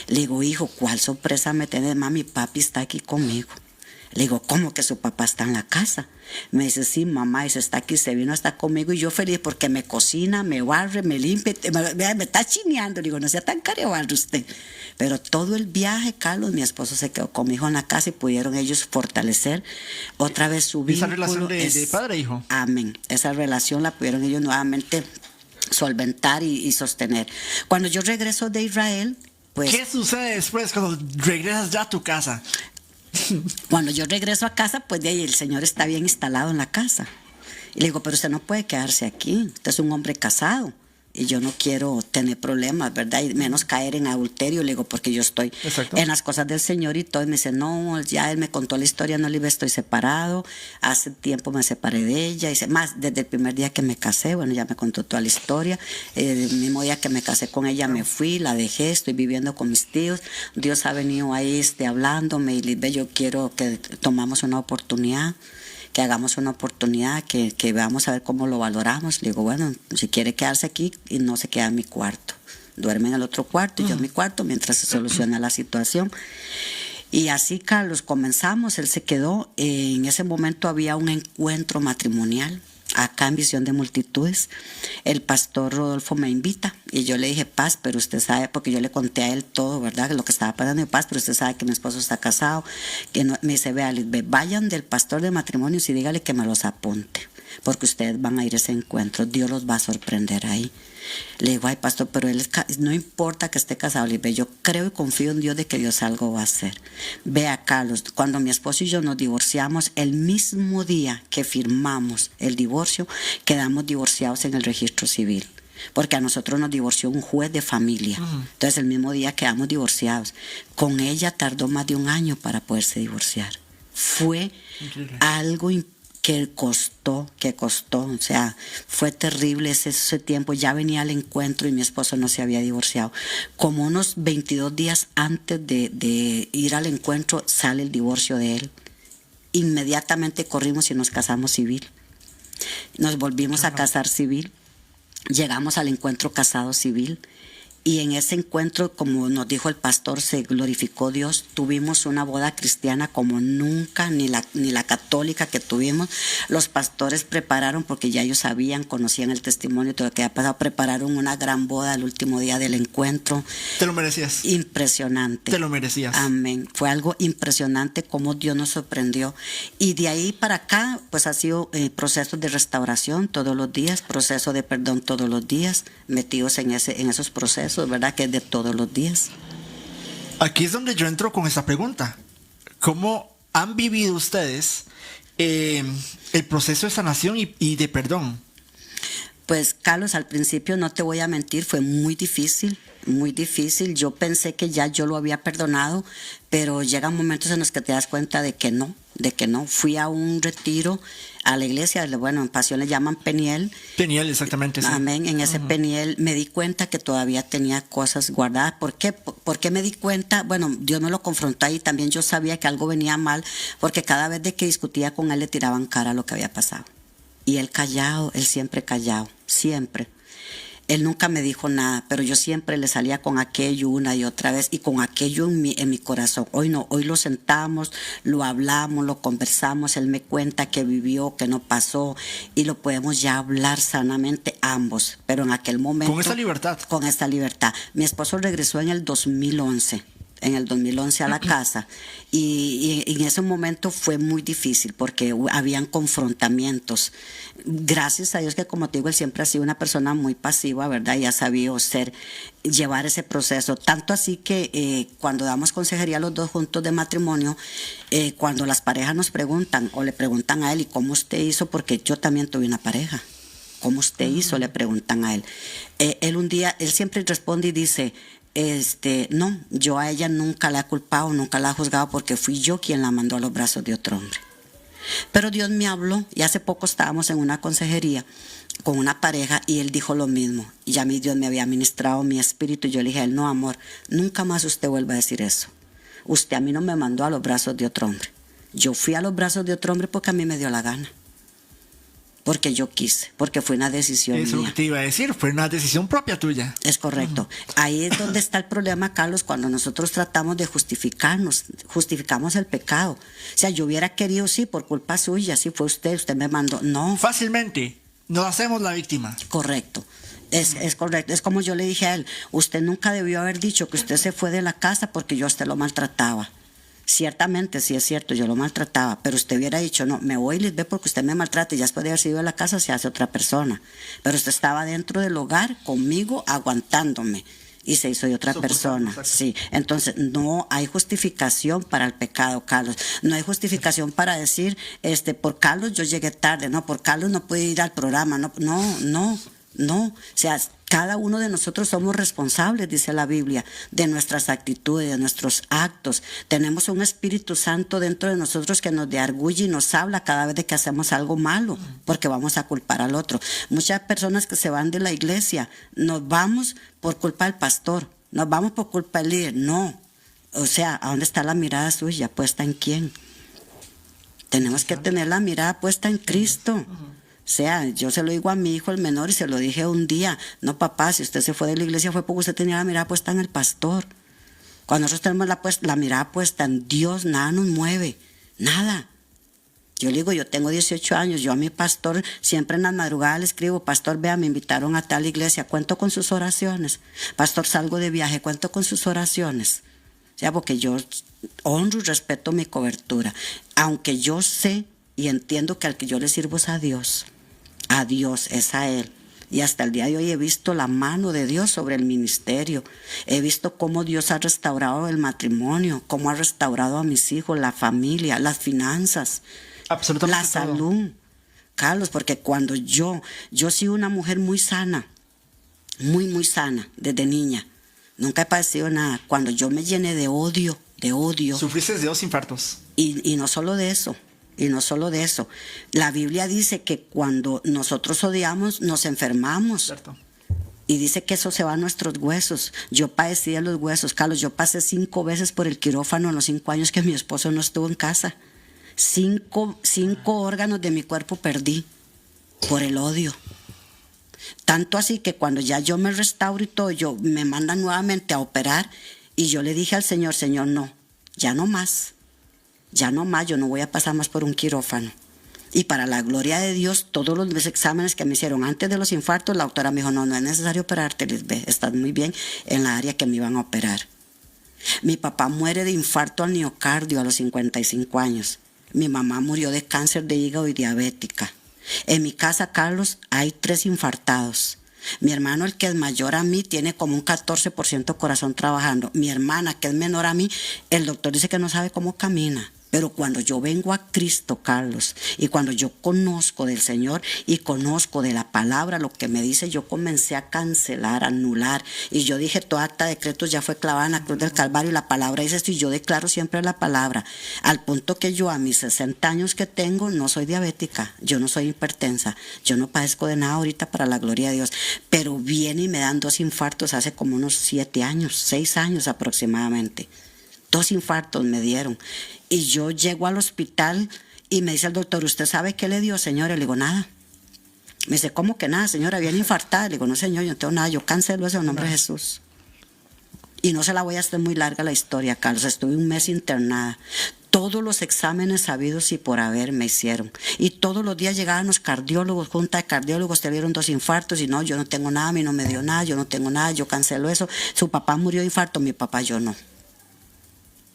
Le digo, hijo, ¿cuál sorpresa me tiene? Mami, papi está aquí conmigo. Le digo, ¿cómo que su papá está en la casa? Me dice, sí, mamá, y se está aquí, se vino hasta conmigo y yo feliz porque me cocina, me barre, me limpia, me está chineando. Le digo, no sea tan carebarro usted. Pero todo el viaje, Carlos, mi esposo se quedó conmigo en la casa y pudieron ellos fortalecer otra vez su vínculo. Esa relación de padre e hijo. Amén. Esa relación la pudieron ellos nuevamente solventar y sostener. Cuando yo regreso de Israel, pues... ¿Qué sucede después cuando regresas ya a tu casa? Cuando yo regreso a casa, pues de ahí el señor está bien instalado en la casa. Y le digo, pero usted no puede quedarse aquí, usted es un hombre casado. Y yo no quiero tener problemas, ¿verdad? Y menos caer en adulterio, le digo, porque yo estoy Exacto. en las cosas del Señor y todo. Y me dice, no, ya él me contó la historia, no le iba, estoy separado. Hace tiempo me separé de ella. Y dice, más, desde el primer día que me casé, bueno, ya me contó toda la historia. El mismo día que me casé con ella me fui, la dejé, estoy viviendo con mis tíos. Dios ha venido ahí hablándome y Lisbeth, yo quiero que tomamos una oportunidad, que hagamos una oportunidad, que veamos a ver cómo lo valoramos. Le digo, bueno, si quiere quedarse aquí y no se queda en mi cuarto, duerme en el otro cuarto y yo en mi cuarto mientras se soluciona la situación. Y así, Carlos, comenzamos, él se quedó. En ese momento había un encuentro matrimonial acá en Visión de Multitudes. El pastor Rodolfo me invita y yo le dije, Paz, pero usted sabe, porque yo le conté a él todo, ¿verdad? Lo que estaba pasando en Paz, pero usted sabe que mi esposo está casado, que no, me dice, vea, vayan del pastor de matrimonios y dígale que me los apunte, porque ustedes van a ir a ese encuentro, Dios los va a sorprender ahí. Le digo, ay, pastor, pero él no importa que esté casado. Le digo, yo creo y confío en Dios de que Dios algo va a hacer. Vea, Carlos, cuando mi esposo y yo nos divorciamos, el mismo día que firmamos el divorcio, quedamos divorciados en el registro civil. Porque a nosotros nos divorció un juez de familia. Entonces, el mismo día quedamos divorciados. Con ella tardó más de 1 año para poderse divorciar. Fue algo que costó, o sea, fue terrible ese tiempo. Ya venía al encuentro y mi esposo no se había divorciado. Como unos 22 días antes de ir al encuentro sale el divorcio de él. Inmediatamente corrimos y nos casamos civil. Nos volvimos a casar civil. Llegamos al encuentro casado civil. Y en ese encuentro, como nos dijo el pastor, se glorificó Dios. Tuvimos una boda cristiana como nunca, ni la católica que tuvimos. Los pastores prepararon, porque ya ellos sabían, conocían el testimonio, todo lo que había pasado, prepararon una gran boda el último día del encuentro. Te lo merecías. Impresionante. Te lo merecías. Amén. Fue algo impresionante cómo Dios nos sorprendió. Y de ahí para acá, pues ha sido procesos de restauración todos los días, proceso de perdón todos los días, metidos en esos procesos, ¿verdad? Que es de todos los días. Aquí es donde yo entro con esta pregunta. ¿Cómo han vivido ustedes el proceso de sanación y de perdón? Pues, Carlos, al principio no te voy a mentir, fue muy difícil, muy difícil. Yo pensé que ya yo lo había perdonado, pero llegan momentos en los que te das cuenta de que no. Fui a un retiro a la iglesia, bueno, en Pasión le llaman Peniel. Peniel, exactamente. Sí. Amén. En ese Peniel me di cuenta que todavía tenía cosas guardadas. ¿Por qué? ¿Por qué me di cuenta? Bueno, Dios me lo confrontó ahí. También yo sabía que algo venía mal, porque cada vez de que discutía con él le tiraban cara a lo que había pasado. Y él callado, él siempre callado, siempre. Él nunca me dijo nada, pero yo siempre le salía con aquello una y otra vez y con aquello en mi corazón. Hoy no, hoy lo sentamos, lo hablamos, lo conversamos, él me cuenta que vivió, que no pasó y lo podemos ya hablar sanamente ambos. Pero en aquel momento... Con esa libertad. Con esta libertad. Mi esposo regresó en el 2011. En el 2011 a la casa y en ese momento fue muy difícil porque habían confrontamientos. Gracias a Dios que, como te digo, él siempre ha sido una persona muy pasiva, ¿verdad? Y ha sabido llevar ese proceso. Tanto así que cuando damos consejería los dos juntos de matrimonio, cuando las parejas nos preguntan o le preguntan a él, ¿y cómo usted hizo? Porque yo también tuve una pareja. ¿Cómo usted hizo? Le preguntan a él. Él siempre responde y dice... no, yo a ella nunca la he culpado, nunca la he juzgado porque fui yo quien la mandó a los brazos de otro hombre. Pero Dios me habló y hace poco estábamos en una consejería con una pareja y él dijo lo mismo. Y ya mi Dios me había ministrado mi espíritu y yo le dije a él, no, amor, nunca más usted vuelva a decir eso. Usted a mí no me mandó a los brazos de otro hombre. Yo fui a los brazos de otro hombre porque a mí me dio la gana. Porque yo quise, porque fue una decisión Eso mía. que te iba a decir, fue una decisión propia tuya. Es correcto. Ahí es donde está el problema, Carlos, cuando nosotros tratamos de justificamos el pecado. O sea, yo hubiera querido, sí, por culpa suya, sí fue usted me mandó. No. Fácilmente nos hacemos la víctima. Correcto. Es correcto. Es como yo le dije a él, usted nunca debió haber dicho que usted se fue de la casa porque yo a usted lo maltrataba. Ciertamente, sí es cierto, yo lo maltrataba, pero usted hubiera dicho, no, me voy, Lisbeth, porque usted me maltrata y ya después de haber sido a la casa se hace otra persona. Pero usted estaba dentro del hogar conmigo, aguantándome. y se hizo de otra persona. Sí, entonces no hay justificación para el pecado, Carlos. No hay justificación para decir, por Carlos yo llegué tarde, no, por Carlos no pude ir al programa, no. O sea, cada uno de nosotros somos responsables, dice la Biblia, de nuestras actitudes, de nuestros actos. Tenemos un Espíritu Santo dentro de nosotros que nos deargulle y nos habla cada vez de que hacemos algo malo, porque vamos a culpar al otro. Muchas personas que se van de la iglesia, nos vamos por culpa del pastor, nos vamos por culpa del líder. No, o sea, ¿a dónde está la mirada suya? ¿Puesta en quién? Tenemos que tener la mirada puesta en Cristo. O sea, yo se lo digo a mi hijo el menor y se lo dije un día, no papá, si usted se fue de la iglesia fue porque usted tenía la mirada puesta en el pastor. Cuando nosotros tenemos la mirada puesta en Dios, nada nos mueve, nada. Yo le digo, yo tengo 18 años, yo a mi pastor siempre en las madrugadas le escribo, pastor, vea, me invitaron a tal iglesia, cuento con sus oraciones. Pastor, salgo de viaje, cuento con sus oraciones. O sea, porque yo honro y respeto mi cobertura, aunque yo sé y entiendo que al que yo le sirvo es a Dios. A Dios, es a Él. Y hasta el día de hoy he visto la mano de Dios sobre el ministerio. He visto cómo Dios ha restaurado el matrimonio, cómo ha restaurado a mis hijos, la familia, las finanzas, absolutamente la salud. Carlos, porque cuando yo soy una mujer muy sana, muy sana desde niña. Nunca he padecido nada. Cuando yo me llené de odio. Sufriste de 2 infartos. Y no solo de eso. Y no solo de eso, la Biblia dice que cuando nosotros odiamos, nos enfermamos. Cierto. Y dice que eso se va a nuestros huesos. Yo padecí de los huesos, Carlos. Yo pasé 5 veces por el quirófano en los 5 años que mi esposo no estuvo en casa. 5 órganos de mi cuerpo perdí por el odio. Tanto así que cuando ya yo me restauro y todo, yo me mandan nuevamente a operar y yo le dije al Señor, Señor, no, ya no más. Ya no más, yo no voy a pasar más por un quirófano. Y para la gloria de Dios, todos los exámenes que me hicieron antes de los infartos, la doctora me dijo, no es necesario operarte, Lisbeth, estás muy bien en la área que me iban a operar. Mi papá muere de infarto al miocardio a los 55 años. Mi mamá murió de cáncer de hígado y diabética. En mi casa, Carlos, hay 3 infartados. Mi hermano, el que es mayor a mí, tiene como un 14% corazón trabajando. Mi hermana, que es menor a mí, el doctor dice que no sabe cómo camina. Pero cuando yo vengo a Cristo, Carlos, y cuando yo conozco del Señor y conozco de la palabra lo que me dice, yo comencé a cancelar, a anular. Y yo dije, toda acta de decretos ya fue clavada en la cruz del Calvario y la palabra dice esto y yo declaro siempre la palabra. Al punto que yo a mis 60 años que tengo no soy diabética, yo no soy hipertensa, yo no padezco de nada ahorita para la gloria de Dios. Pero viene y me dan 2 infartos hace como unos 7 años, 6 años aproximadamente. 2 infartos me dieron. Y yo llego al hospital y me dice el doctor, ¿usted sabe qué le dio, señora? Le digo, nada. Me dice, ¿cómo que nada, señora? Viene infartada. Le digo, no, señor, yo no tengo nada. Yo cancelo eso en nombre de Jesús. Y no se la voy a hacer muy larga la historia, Carlos. Estuve 1 mes internada. Todos los exámenes habidos y por haber me hicieron. Y todos los días llegaban los cardiólogos, junta de cardiólogos, te dieron 2 infartos. Y no, yo no tengo nada, a mí no me dio nada, yo no tengo nada, yo cancelo eso. Su papá murió de infarto, mi papá yo no.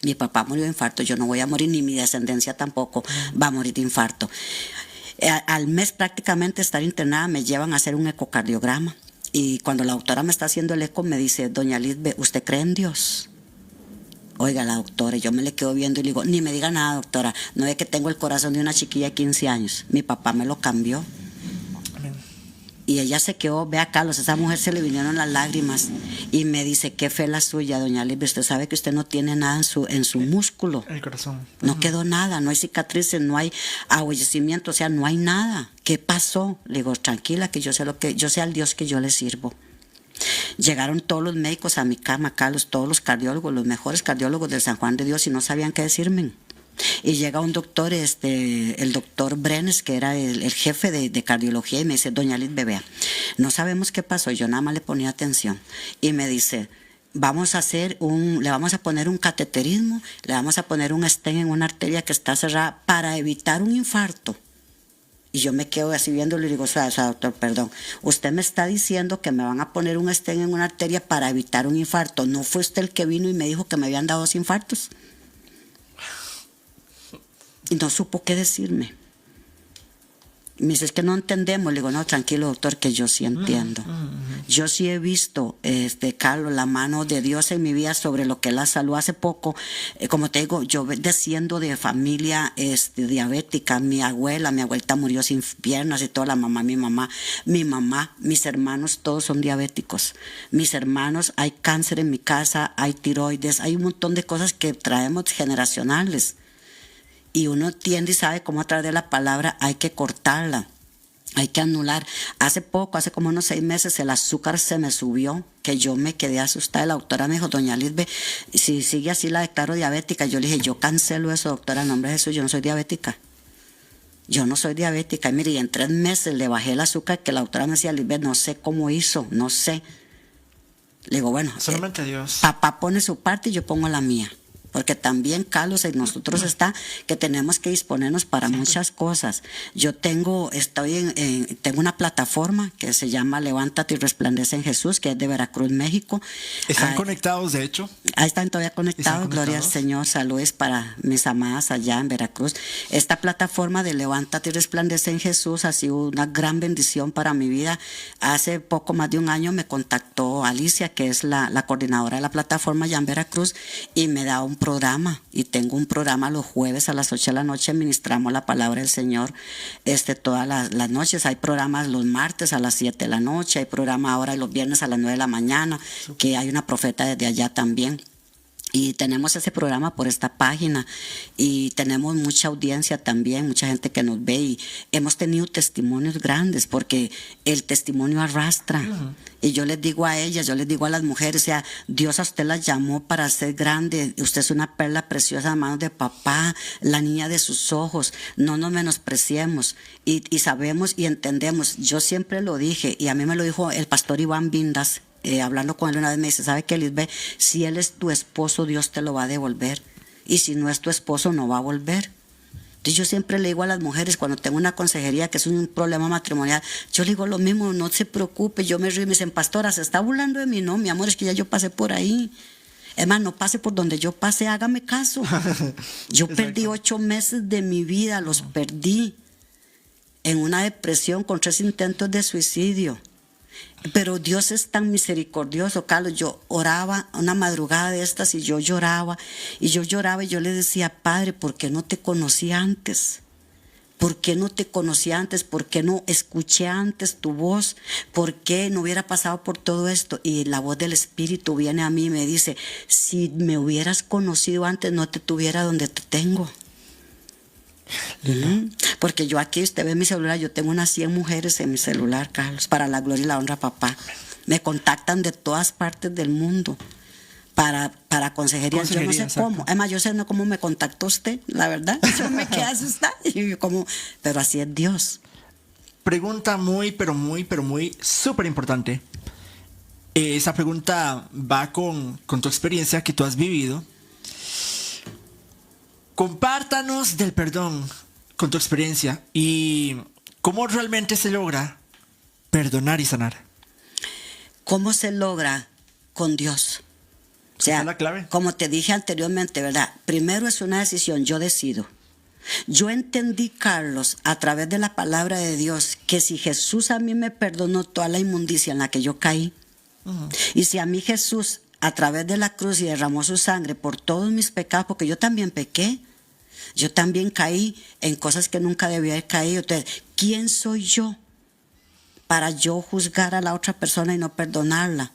Mi papá murió de infarto, yo no voy a morir, ni mi descendencia tampoco va a morir de infarto. Al mes prácticamente estar internada me llevan a hacer un ecocardiograma. Y cuando la doctora me está haciendo el eco me dice, doña Lisbeth, ¿usted cree en Dios? Oiga, la doctora, yo me le quedo viendo y le digo, ni me diga nada, doctora, no es que tengo el corazón de una chiquilla de 15 años. Mi papá me lo cambió. Y ella se quedó, vea Carlos, a esa mujer se le vinieron las lágrimas y me dice, qué fe la suya, doña Lisbeth, usted sabe que usted no tiene nada en su músculo. El corazón. No quedó nada, no hay cicatrices, no hay abollecimiento, o sea, no hay nada. ¿Qué pasó? Le digo, tranquila, que yo sé al Dios que yo le sirvo. Llegaron todos los médicos a mi cama, Carlos, todos los cardiólogos, los mejores cardiólogos del San Juan de Dios y no sabían qué decirme. Y llega un doctor, el doctor Brenes, que era el jefe de cardiología, y me dice, doña Lisbeth, vea, no sabemos qué pasó, yo nada más le ponía atención. Y me dice, le vamos a poner un cateterismo, le vamos a poner un stent en una arteria que está cerrada para evitar un infarto. Y yo me quedo así viéndolo y le digo, o sea, doctor, perdón, usted me está diciendo que me van a poner un stent en una arteria para evitar un infarto. ¿No fue usted el que vino y me dijo que me habían dado 2 infartos? Y no supo qué decirme. Me dice, es que no entendemos. Le digo, no, tranquilo, doctor, que yo sí entiendo. Yo sí he visto, Carlos, la mano de Dios en mi vida sobre lo que es la salud. Hace poco, como te digo, yo desciendo de familia diabética. Mi abuelita murió sin piernas y toda la mamá, mi mamá, mis hermanos, todos son diabéticos. Mis hermanos, hay cáncer en mi casa, hay tiroides, hay un montón de cosas que traemos generacionales. Y uno entiende y sabe cómo a través de la palabra hay que cortarla, hay que anular. Hace como unos 6 meses, el azúcar se me subió, que yo me quedé asustada. La doctora me dijo, doña Lisbe, si sigue así la declaro diabética. Yo le dije, yo cancelo eso, doctora, en nombre de Jesús, yo no soy diabética. Yo no soy diabética. Y mire, y en 3 meses le bajé el azúcar, que la doctora me decía, Lisbe, no sé cómo hizo, no sé. Le digo, bueno, solamente Dios. Papá pone su parte y yo pongo la mía. Porque también, Carlos, en nosotros está que tenemos que disponernos para muchas cosas. Yo tengo una plataforma que se llama Levántate y Resplandece en Jesús, que es de Veracruz, México. ¿Están conectados, de hecho? Ahí están todavía conectados. Gloria al Señor. Saludos para mis amadas allá en Veracruz. Esta plataforma de Levántate y Resplandece en Jesús ha sido una gran bendición para mi vida. Hace poco más de un año me contactó Alicia, que es la coordinadora de la plataforma allá en Veracruz, y me da un programa, y tengo un programa los jueves a las 8 de la noche. Ministramos la palabra del Señor todas las noches. Hay programas los martes a las 7 de la noche, hay programa ahora los viernes a las 9 de la mañana, que hay una profeta desde allá también. Y tenemos ese programa por esta página y tenemos mucha audiencia también, mucha gente que nos ve, y hemos tenido testimonios grandes porque el testimonio arrastra. Y yo les digo a ellas, yo les digo a las mujeres, o sea, Dios a usted las llamó para ser grande, usted es una perla preciosa en manos de papá, la niña de sus ojos, no nos menospreciemos y sabemos y entendemos. Yo siempre lo dije, y a mí me lo dijo el pastor Iván Vindas, hablando con él una vez, me dice, ¿sabe qué, Lisbeth? Si él es tu esposo, Dios te lo va a devolver. Y si no es tu esposo, no va a volver. Entonces yo siempre le digo a las mujeres, cuando tengo una consejería que es un problema matrimonial, yo le digo lo mismo, no se preocupe. Yo me río y me dicen, pastora, ¿se está burlando de mí? No, mi amor, es que ya yo pasé por ahí. Es más, no pase por donde yo pasé, hágame caso. Yo perdí 8 meses de mi vida, los perdí en una depresión con 3 intentos de suicidio. Pero Dios es tan misericordioso, Carlos. Yo oraba una madrugada de estas y yo lloraba y yo le decía, Padre, ¿por qué no te conocí antes? ¿Por qué no te conocí antes? ¿Por qué no escuché antes tu voz? ¿Por qué no hubiera pasado por todo esto? Y la voz del Espíritu viene a mí y me dice, si me hubieras conocido antes, no te tuviera donde te tengo. Porque yo aquí, usted ve mi celular, yo tengo unas 100 mujeres en mi celular, Carlos, para la gloria y la honra, papá. Me contactan de todas partes del mundo para consejería. Yo no sé cómo. Además, yo sé no cómo me contactó usted, la verdad. Yo me quedé asustada. Pero así es Dios. Pregunta muy, pero muy súper importante. Esa pregunta va con tu experiencia que tú has vivido. Compártanos del perdón con tu experiencia y cómo realmente se logra perdonar y sanar. ¿Cómo se logra? Con Dios. O sea, esa es la clave. Como te dije anteriormente, ¿verdad? Primero es una decisión, yo decido. Yo entendí, Carlos, a través de la palabra de Dios, que si Jesús a mí me perdonó toda la inmundicia en la que yo caí, y si a mí Jesús a través de la cruz y derramó su sangre por todos mis pecados, porque yo también pequé, yo también caí en cosas que nunca debía haber caído. Entonces, ¿quién soy yo para yo juzgar a la otra persona y no perdonarla?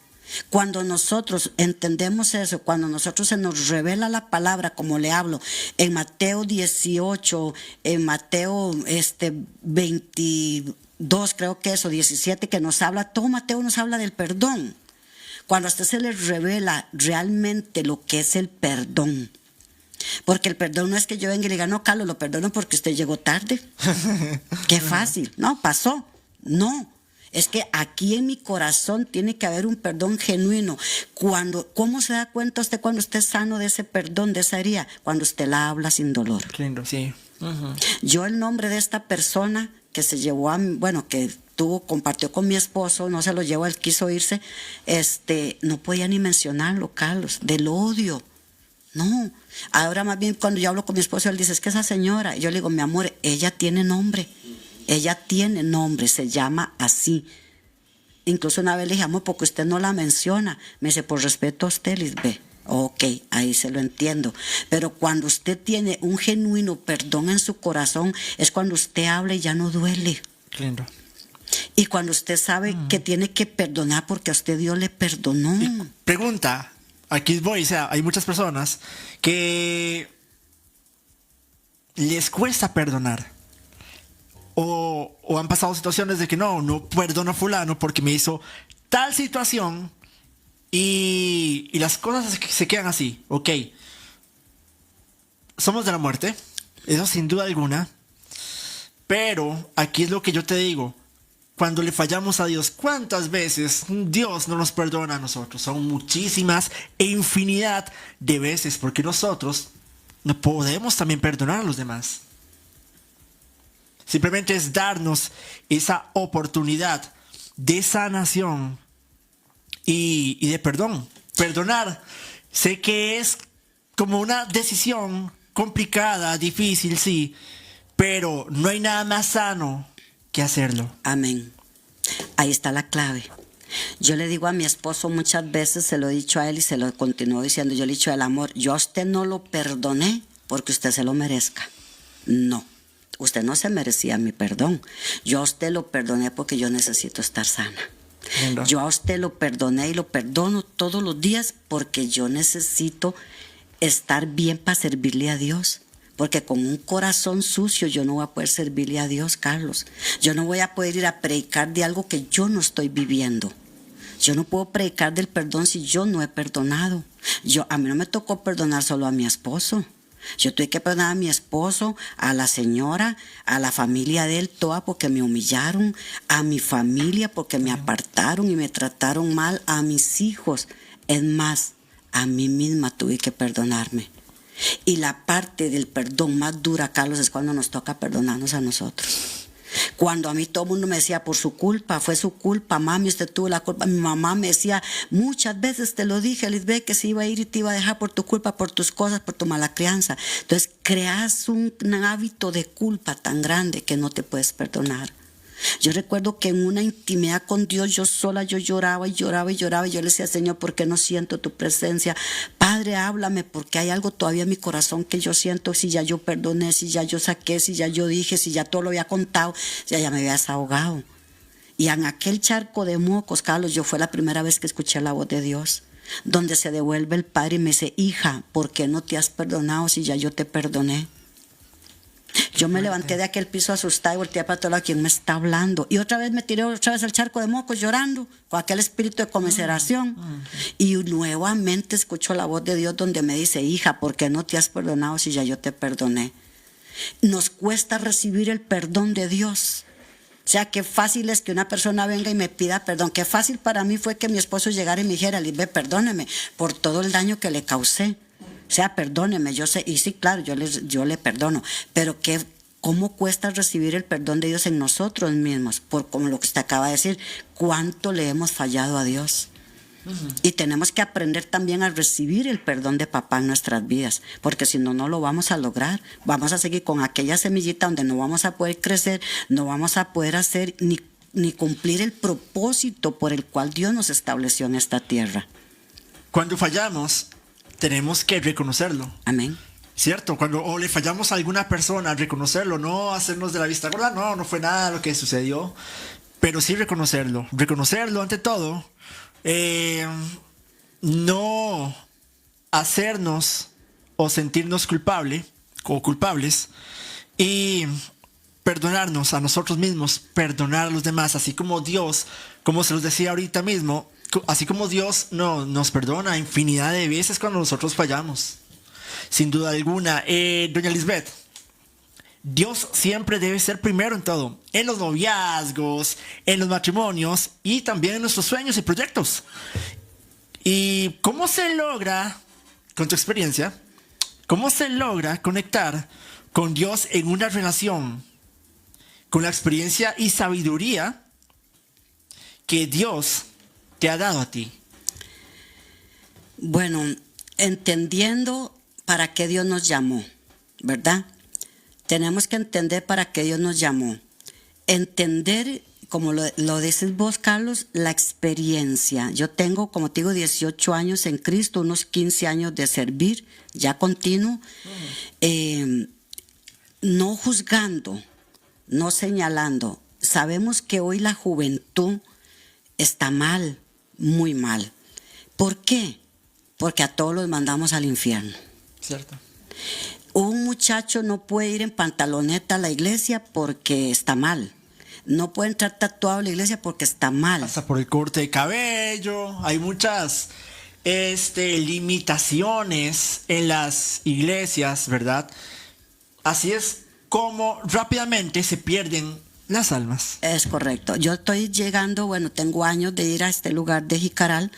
Cuando nosotros entendemos eso, cuando nosotros se nos revela la palabra, como le hablo, en Mateo 18, en Mateo 22, creo que eso, 17, que nos habla, todo Mateo nos habla del perdón. Cuando a usted se le revela realmente lo que es el perdón. Porque el perdón no es que yo venga y le diga, no, Carlos, lo perdono porque usted llegó tarde. Qué fácil. No, pasó. No. Es que aquí en mi corazón tiene que haber un perdón genuino. ¿Cómo se da cuenta usted cuando usted es sano de ese perdón, de esa herida? Cuando usted la habla sin dolor. Lindo, sí. Yo el nombre de esta persona que se llevó que compartió con mi esposo, no se lo llevó, él quiso irse, no podía ni mencionarlo, Carlos, del odio. No, ahora más bien cuando yo hablo con mi esposo, él dice, es que esa señora, y yo le digo, mi amor, ella tiene nombre. Ella tiene nombre, se llama así. Incluso una vez le dije, amor, porque usted no la menciona. Me dice, por respeto a usted, Lisbeth. Ok, ahí se lo entiendo. Pero cuando usted tiene un genuino perdón en su corazón, es cuando usted habla y ya no duele. Lindo. Y cuando usted sabe que tiene que perdonar porque a usted Dios le perdonó. Y pregunta, aquí voy, o sea, hay muchas personas que les cuesta perdonar. O han pasado situaciones de que no perdono a fulano porque me hizo tal situación y las cosas se quedan así. Ok, somos de la muerte, eso sin duda alguna, pero aquí es lo que yo te digo. Cuando le fallamos a Dios, ¿cuántas veces Dios no nos perdona a nosotros? Son muchísimas e infinidad de veces, porque nosotros no podemos también perdonar a los demás. Simplemente es darnos esa oportunidad de sanación y de perdón. Perdonar, sé que es como una decisión complicada, difícil, sí, pero no hay nada más sano que hacerlo. Amén. Ahí está la clave. Yo le digo a mi esposo muchas veces, se lo he dicho a él y se lo continúo diciendo, yo le he dicho el amor, yo a usted no lo perdoné porque usted se lo merezca. No, usted no se merecía mi perdón. Yo a usted lo perdoné porque yo necesito estar sana. Lindo. Yo a usted lo perdoné y lo perdono todos los días porque yo necesito estar bien para servirle a Dios. Porque con un corazón sucio yo no voy a poder servirle a Dios, Carlos. Yo no voy a poder ir a predicar de algo que yo no estoy viviendo. Yo no puedo predicar del perdón si yo no he perdonado. A mí no me tocó perdonar solo a mi esposo. Yo tuve que perdonar a mi esposo, a la señora, a la familia de él toda porque me humillaron, a mi familia porque me apartaron y me trataron mal, a mis hijos. Es más, a mí misma tuve que perdonarme. Y la parte del perdón más dura, Carlos, es cuando nos toca perdonarnos a nosotros. Cuando a mí todo el mundo me decía, por su culpa, fue su culpa, mami, usted tuvo la culpa. Mi mamá me decía, muchas veces te lo dije, Lisbeth, que se iba a ir y te iba a dejar por tu culpa, por tus cosas, por tu mala crianza. Entonces creas un hábito de culpa tan grande que no te puedes perdonar. Yo recuerdo que en una intimidad con Dios, yo sola, yo lloraba y lloraba y lloraba. Y yo le decía, Señor, ¿por qué no siento tu presencia? Padre, háblame, porque hay algo todavía en mi corazón que yo siento. Si ya yo perdoné, si ya yo saqué, si ya yo dije, si ya todo lo había contado, si ya me había desahogado. Y en aquel charco de mocos, Carlos, yo fue la primera vez que escuché la voz de Dios, donde se devuelve el Padre y me dice, hija, ¿por qué no te has perdonado si ya yo te perdoné? Yo me levanté de aquel piso asustada y volteé para todo lado, ¿quién me está hablando? Y otra vez me tiré al charco de mocos llorando, con aquel espíritu de conmiseración. Y nuevamente escucho la voz de Dios donde me dice, hija, ¿por qué no te has perdonado si ya yo te perdoné? Nos cuesta recibir el perdón de Dios. O sea, qué fácil es que una persona venga y me pida perdón. Qué fácil para mí fue que mi esposo llegara y me dijera, Lisbeth, perdóneme por todo el daño que le causé. O sea, perdóneme, yo sé, y sí, claro, yo le perdono, pero ¿cómo cuesta recibir el perdón de Dios en nosotros mismos? Por como lo que usted acaba de decir, ¿cuánto le hemos fallado a Dios? Y tenemos que aprender también a recibir el perdón de papá en nuestras vidas, porque si no, no lo vamos a lograr. Vamos a seguir con aquella semillita donde no vamos a poder crecer, no vamos a poder hacer ni cumplir el propósito por el cual Dios nos estableció en esta tierra. Cuando fallamos, tenemos que reconocerlo. Amén. ¿Cierto? Cuando le fallamos a alguna persona, reconocerlo, no hacernos de la vista gorda, no fue nada lo que sucedió, pero sí reconocerlo ante todo, no hacernos o sentirnos culpables y perdonarnos a nosotros mismos, perdonar a los demás, así como Dios, como se los decía ahorita mismo, así como Dios nos perdona infinidad de veces cuando nosotros fallamos. Sin duda alguna. Doña Lisbeth, Dios siempre debe ser primero en todo. En los noviazgos, en los matrimonios y también en nuestros sueños y proyectos. ¿Y cómo se logra, con tu experiencia, cómo se logra conectar con Dios en una relación? Con la experiencia y sabiduría que Dios te ha dado a ti. Bueno, entendiendo para qué Dios nos llamó, ¿verdad? Tenemos que entender para qué Dios nos llamó. entender, como lo dices vos, Carlos, la experiencia. Yo tengo, como te digo, 18 años en Cristo, unos 15 años de servir, ya continuo, no juzgando, no señalando. Sabemos que hoy la juventud está mal, muy mal. ¿Por qué? Porque a todos los mandamos al infierno. Cierto. Un muchacho no puede ir en pantaloneta a la iglesia porque está mal. No puede entrar tatuado a la iglesia porque está mal. Hasta por el corte de cabello. Hay muchas limitaciones en las iglesias, ¿verdad? Así es como rápidamente se pierden las almas. Es correcto. Yo estoy llegando, bueno, tengo años de ir a este lugar de Jicaral,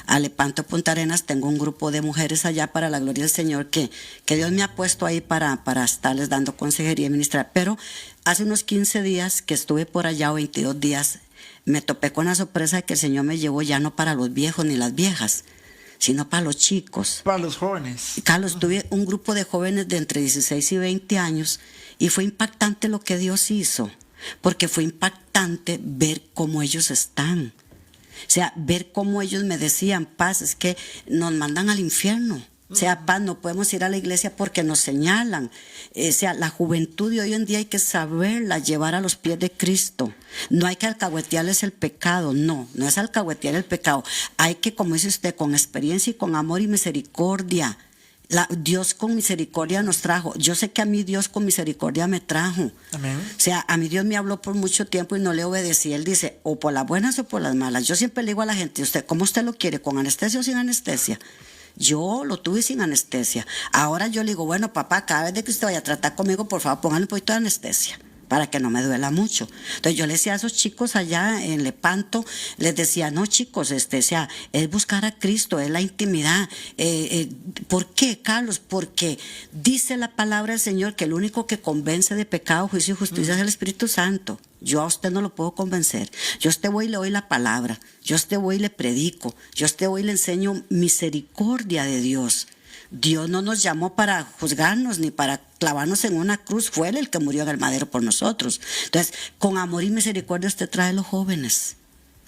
a Lepanto, Punta Arenas. Tengo un grupo de mujeres allá, para la gloria del Señor, que Dios me ha puesto ahí para estarles dando consejería y ministrar. Pero hace unos 15 días que estuve por allá, o 22 días, me topé con la sorpresa de que el Señor me llevó ya no para los viejos ni las viejas, sino para los chicos. Para los jóvenes. Carlos, tuve un grupo de jóvenes de entre 16 y 20 años y fue impactante lo que Dios hizo, porque fue impactante ver cómo ellos están. O sea, ver cómo ellos me decían: Paz, es que nos mandan al infierno. O sea, Paz, no podemos ir a la iglesia porque nos señalan. O sea, la juventud de hoy en día hay que saberla llevar a los pies de Cristo. No hay que alcahuetearles el pecado, no es alcahuetear el pecado. Hay que, como dice usted, con experiencia y con amor y misericordia. Dios con misericordia nos trajo. Yo sé que a mí Dios con misericordia me trajo. Amén. O sea, a mí Dios me habló por mucho tiempo y no le obedecí. Él dice, o por las buenas o por las malas. Yo siempre le digo a la gente: ¿usted cómo usted lo quiere? ¿Con anestesia o sin anestesia? Yo lo tuve sin anestesia. Ahora yo le digo: bueno, papá, cada vez que usted vaya a tratar conmigo, por favor, póngale un poquito de anestesia para que no me duela mucho. Entonces yo le decía a esos chicos allá en Lepanto, les decía: no, chicos, o sea, es buscar a Cristo, es la intimidad. ¿Por qué, Carlos? Porque dice la palabra del Señor que el único que convence de pecado, juicio y justicia es el Espíritu Santo. Yo a usted no lo puedo convencer. Yo a usted voy y le doy la palabra. Yo a usted voy y le predico. Yo a usted voy y le enseño misericordia de Dios. Dios no nos llamó para juzgarnos ni para clavarnos en una cruz. Fue Él el que murió en el madero por nosotros. Entonces, con amor y misericordia usted trae a los jóvenes.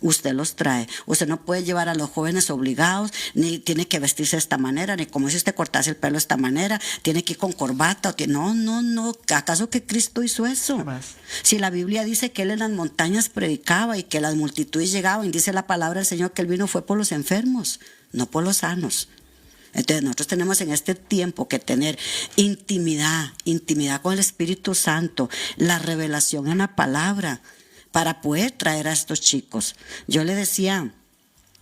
Usted los trae. Usted no puede llevar a los jóvenes obligados, ni tiene que vestirse de esta manera, ni como si usted cortase el pelo de esta manera, tiene que ir con corbata. No. ¿Acaso que Cristo hizo eso? Jamás. Si la Biblia dice que Él en las montañas predicaba y que las multitudes llegaban, dice la palabra del Señor que Él vino fue por los enfermos, no por los sanos. Entonces nosotros tenemos en este tiempo que tener intimidad con el Espíritu Santo, la revelación en la palabra, para poder traer a estos chicos. Yo le decía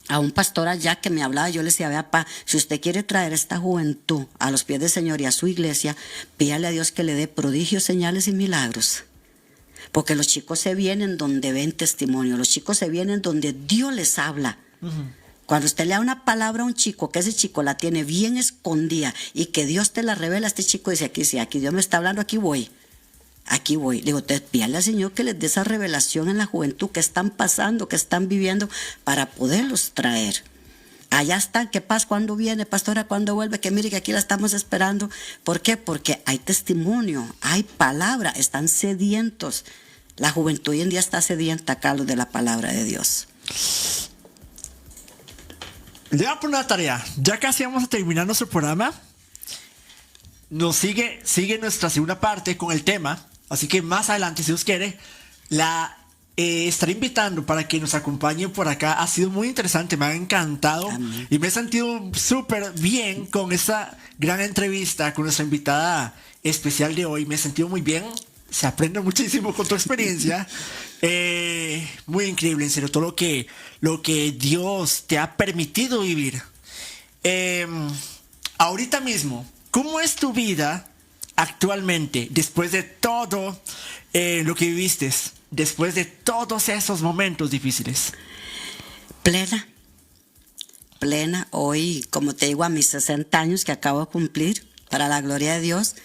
a un pastor allá que me hablaba, yo le decía: vea, pa, si usted quiere traer esta juventud a los pies del Señor y a su iglesia, pídale a Dios que le dé prodigios, señales y milagros. Porque los chicos se vienen donde ven testimonio, los chicos se vienen donde Dios les habla. Cuando usted le da una palabra a un chico, que ese chico la tiene bien escondida y que Dios te la revela, este chico dice: aquí sí, aquí Dios me está hablando, aquí voy. Le digo: entonces pídale al Señor que les dé esa revelación en la juventud, que están pasando, que están viviendo, para poderlos traer. Allá están, ¿qué pasa? ¿Cuándo viene, pastora? ¿Cuándo vuelve? Que mire que aquí la estamos esperando. ¿Por qué? Porque hay testimonio, hay palabra, están sedientos. La juventud hoy en día está sedienta, Carlos, de la palabra de Dios. Le voy a poner una tarea. Ya casi vamos a terminar nuestro programa. Nos sigue nuestra segunda parte con el tema. Así que más adelante, si Dios quiere, la estaré invitando para que nos acompañe por acá. Ha sido muy interesante, me ha encantado. Amén. Y me he sentido súper bien con esta gran entrevista con nuestra invitada especial de hoy. Me he sentido muy bien. Se aprende muchísimo con tu experiencia. Muy increíble, en serio, todo lo que Dios te ha permitido vivir. Ahorita mismo, ¿cómo es tu vida actualmente, después de todo lo que viviste, después de todos esos momentos difíciles? Plena. Hoy, como te digo, a mis 60 años que acabo de cumplir, para la gloria de Dios,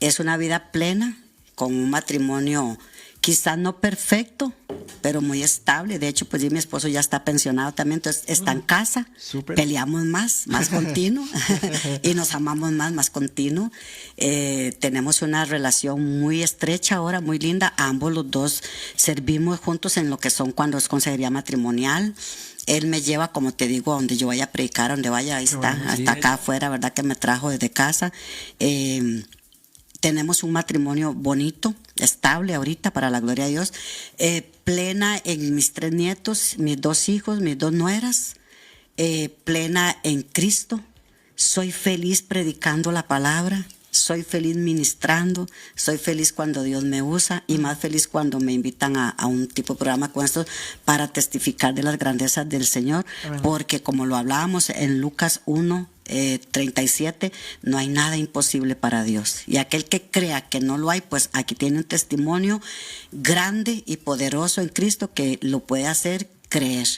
es una vida plena, con un matrimonio quizás no perfecto, pero muy estable. De hecho, pues mi esposo ya está pensionado también, entonces está en casa. Súper. Peleamos más continuo y nos amamos más continuo. Tenemos una relación muy estrecha ahora, muy linda. Ambos los dos servimos juntos en lo que son cuando es consejería matrimonial. Él me lleva, como te digo, a donde yo vaya a predicar, donde vaya, ahí está, bueno, sí, hasta acá afuera, ¿verdad? Que me trajo desde casa. Tenemos un matrimonio bonito, estable ahorita, para la gloria de Dios, plena en mis 3 nietos, mis 2 hijos, mis 2 nueras, plena en Cristo. Soy feliz predicando la palabra, soy feliz ministrando, soy feliz cuando Dios me usa y más feliz cuando me invitan a un tipo de programa como estos para testificar de las grandezas del Señor. Amén. Porque como lo hablábamos en Lucas 1, 37, no hay nada imposible para Dios. Y aquel que crea que no lo hay, pues aquí tiene un testimonio grande y poderoso en Cristo que lo puede hacer creer.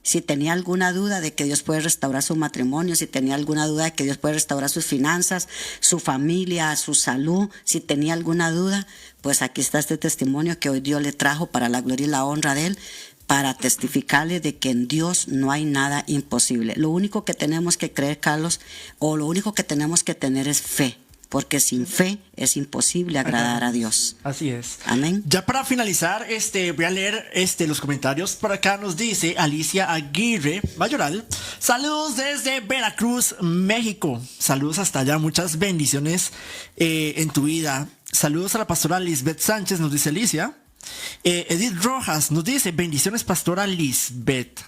Si tenía alguna duda de que Dios puede restaurar su matrimonio, si tenía alguna duda de que Dios puede restaurar sus finanzas, su familia, su salud, si tenía alguna duda, pues aquí está este testimonio que hoy Dios le trajo para la gloria y la honra de Él, para testificarle de que en Dios no hay nada imposible. Lo único que tenemos que creer, Carlos, o lo único que tenemos que tener es fe, porque sin fe es imposible agradar a Dios. Así es. Amén. Ya para finalizar, voy a leer los comentarios. Por acá nos dice Alicia Aguirre Mayoral: saludos desde Veracruz, México. Saludos hasta allá, muchas bendiciones en tu vida. Saludos a la pastora Lisbeth Sánchez, nos dice Alicia. Edith Rojas nos dice: bendiciones, pastora Lisbeth.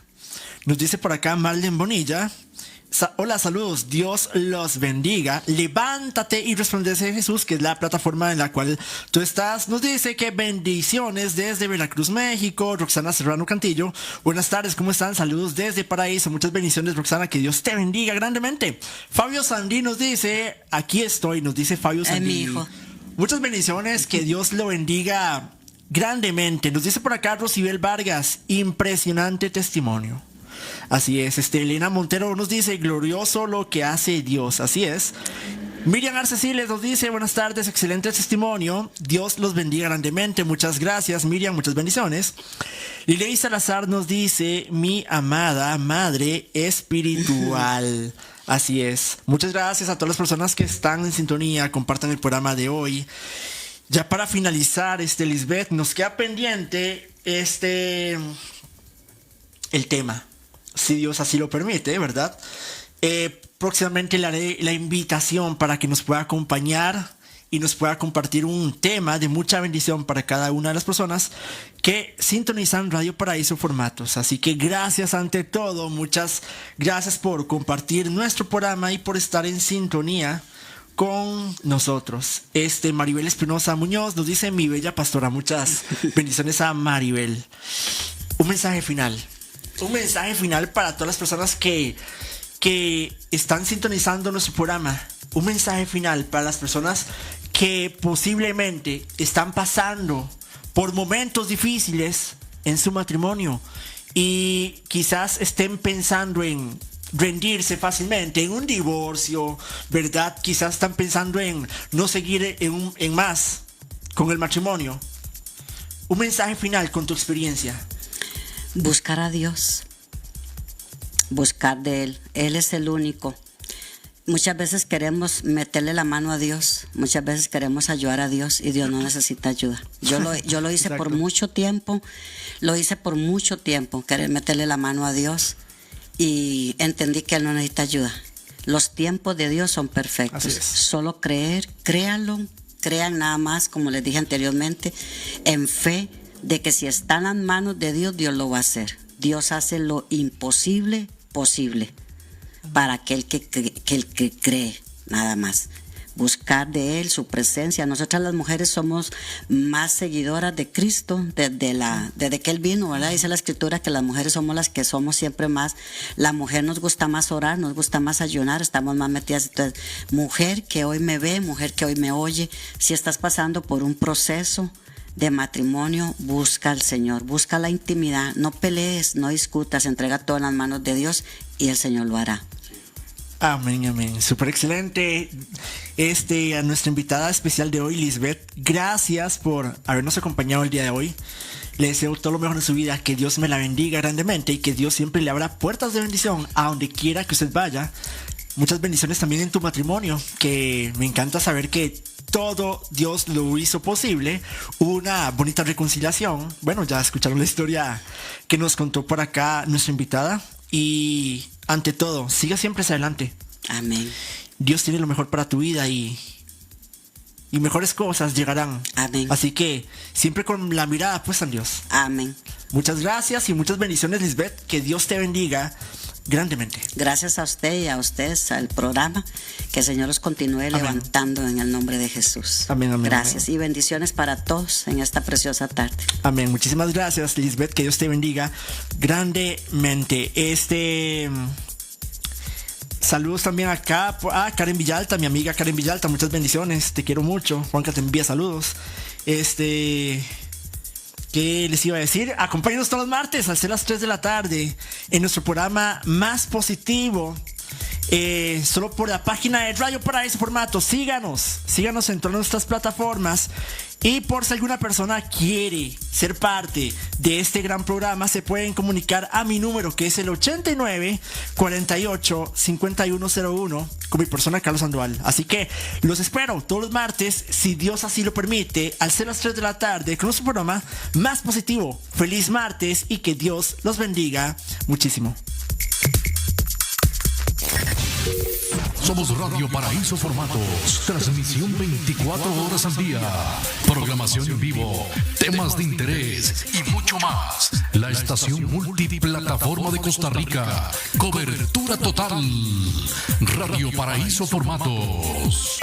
Nos dice por acá Marlene Bonilla: hola, saludos, Dios los bendiga. Levántate y resplandece, Jesús, que es la plataforma en la cual tú estás. Nos dice que bendiciones desde Veracruz, México. Roxana Serrano Cantillo: buenas tardes, ¿cómo están? Saludos desde Paraíso. Muchas bendiciones, Roxana, que Dios te bendiga grandemente. Fabio Sandí nos dice: aquí estoy, nos dice Fabio Sandí. Mi hijo. Muchas bendiciones, que Dios lo bendiga grandemente. Nos dice por acá Rosibel Vargas: impresionante testimonio. Así es. Elena Montero nos dice: glorioso lo que hace Dios. Así es. Miriam Arcesiles nos dice: buenas tardes, excelente testimonio, Dios los bendiga grandemente. Muchas gracias, Miriam, muchas bendiciones. Lilei Salazar nos dice: mi amada madre espiritual. Así es. Muchas gracias a todas las personas que están en sintonía, compartan el programa de hoy. Ya para finalizar, Lisbeth, nos queda pendiente el tema, si Dios así lo permite, ¿verdad? Próximamente le haré la invitación para que nos pueda acompañar y nos pueda compartir un tema de mucha bendición para cada una de las personas que sintonizan Radio Paraíso Formatos. Así que gracias ante todo, muchas gracias por compartir nuestro programa y por estar en sintonía con nosotros. Maribel Espinosa Muñoz nos dice: mi bella pastora. Muchas bendiciones a Maribel. Un mensaje final para todas las personas que están sintonizando nuestro programa. Un mensaje final para las personas que posiblemente están pasando por momentos difíciles en su matrimonio y quizás estén pensando en rendirse fácilmente, en un divorcio, ¿verdad? Quizás están pensando en no seguir en más con el matrimonio. Un mensaje final con tu experiencia. Buscar a Dios, buscar de Él. Él es el único. Muchas veces queremos meterle la mano a Dios, muchas veces queremos ayudar a Dios y Dios no necesita ayuda. Yo lo hice por mucho tiempo, querer meterle la mano a Dios, y entendí que Él no necesita ayuda. Los tiempos de Dios son perfectos. Solo creer, créanlo, crean nada más, como les dije anteriormente, en fe de que si está en las manos de Dios, Dios lo va a hacer. Dios hace lo imposible posible para aquel que cree, nada más. Buscar de Él su presencia. Nosotras las mujeres somos más seguidoras de Cristo desde que Él vino, ¿verdad? Dice la Escritura que las mujeres somos las que somos siempre más. La mujer nos gusta más orar, nos gusta más ayunar, estamos más metidas. Entonces, mujer que hoy me ve, mujer que hoy me oye, si estás pasando por un proceso de matrimonio, busca al Señor, busca la intimidad, no pelees, no discutas, entrega todo en las manos de Dios y el Señor lo hará. Amén, amén. Súper excelente. A nuestra invitada especial de hoy, Lisbeth, gracias por habernos acompañado el día de hoy. Le deseo todo lo mejor en su vida, que Dios me la bendiga grandemente y que Dios siempre le abra puertas de bendición a donde quiera que usted vaya. Muchas bendiciones también en tu matrimonio, que me encanta saber que todo Dios lo hizo posible. Una bonita reconciliación. Bueno, ya escucharon la historia que nos contó por acá nuestra invitada. Y ante todo, siga siempre hacia adelante. Amén. Dios tiene lo mejor para tu vida y mejores cosas llegarán. Amén. Así que siempre con la mirada puesta en Dios. Amén. Muchas gracias y muchas bendiciones, Lisbeth. Que Dios te bendiga grandemente. Gracias a usted y a ustedes, al programa. Que el Señor los continúe levantando en el nombre de Jesús. Amén, amén. Gracias amén. Y bendiciones para todos en esta preciosa tarde. Amén. Muchísimas gracias, Lisbeth. Que Dios te bendiga grandemente. Saludos también acá a Karen Villalta, mi amiga Karen Villalta. Muchas bendiciones. Te quiero mucho. Juanca te envía saludos. ¿Qué les iba a decir? Acompáñenos todos los martes a las 3 de la tarde en nuestro programa Más Positivo. Solo por la página de Radio Paraíso Formato. Síganos en todas nuestras plataformas. Y por si alguna persona quiere ser parte de este gran programa, se pueden comunicar a mi número, que es el 89 48 5101, con mi persona Carlos Sandoval. Así que los espero todos los martes, si Dios así lo permite, al ser las 3 de la tarde, con nuestro programa Más Positivo. Feliz martes y que Dios los bendiga muchísimo. Somos Radio Paraíso Formatos, transmisión 24 horas al día, programación en vivo, temas de interés y mucho más. La estación multiplataforma de Costa Rica, cobertura total. Radio Paraíso Formatos.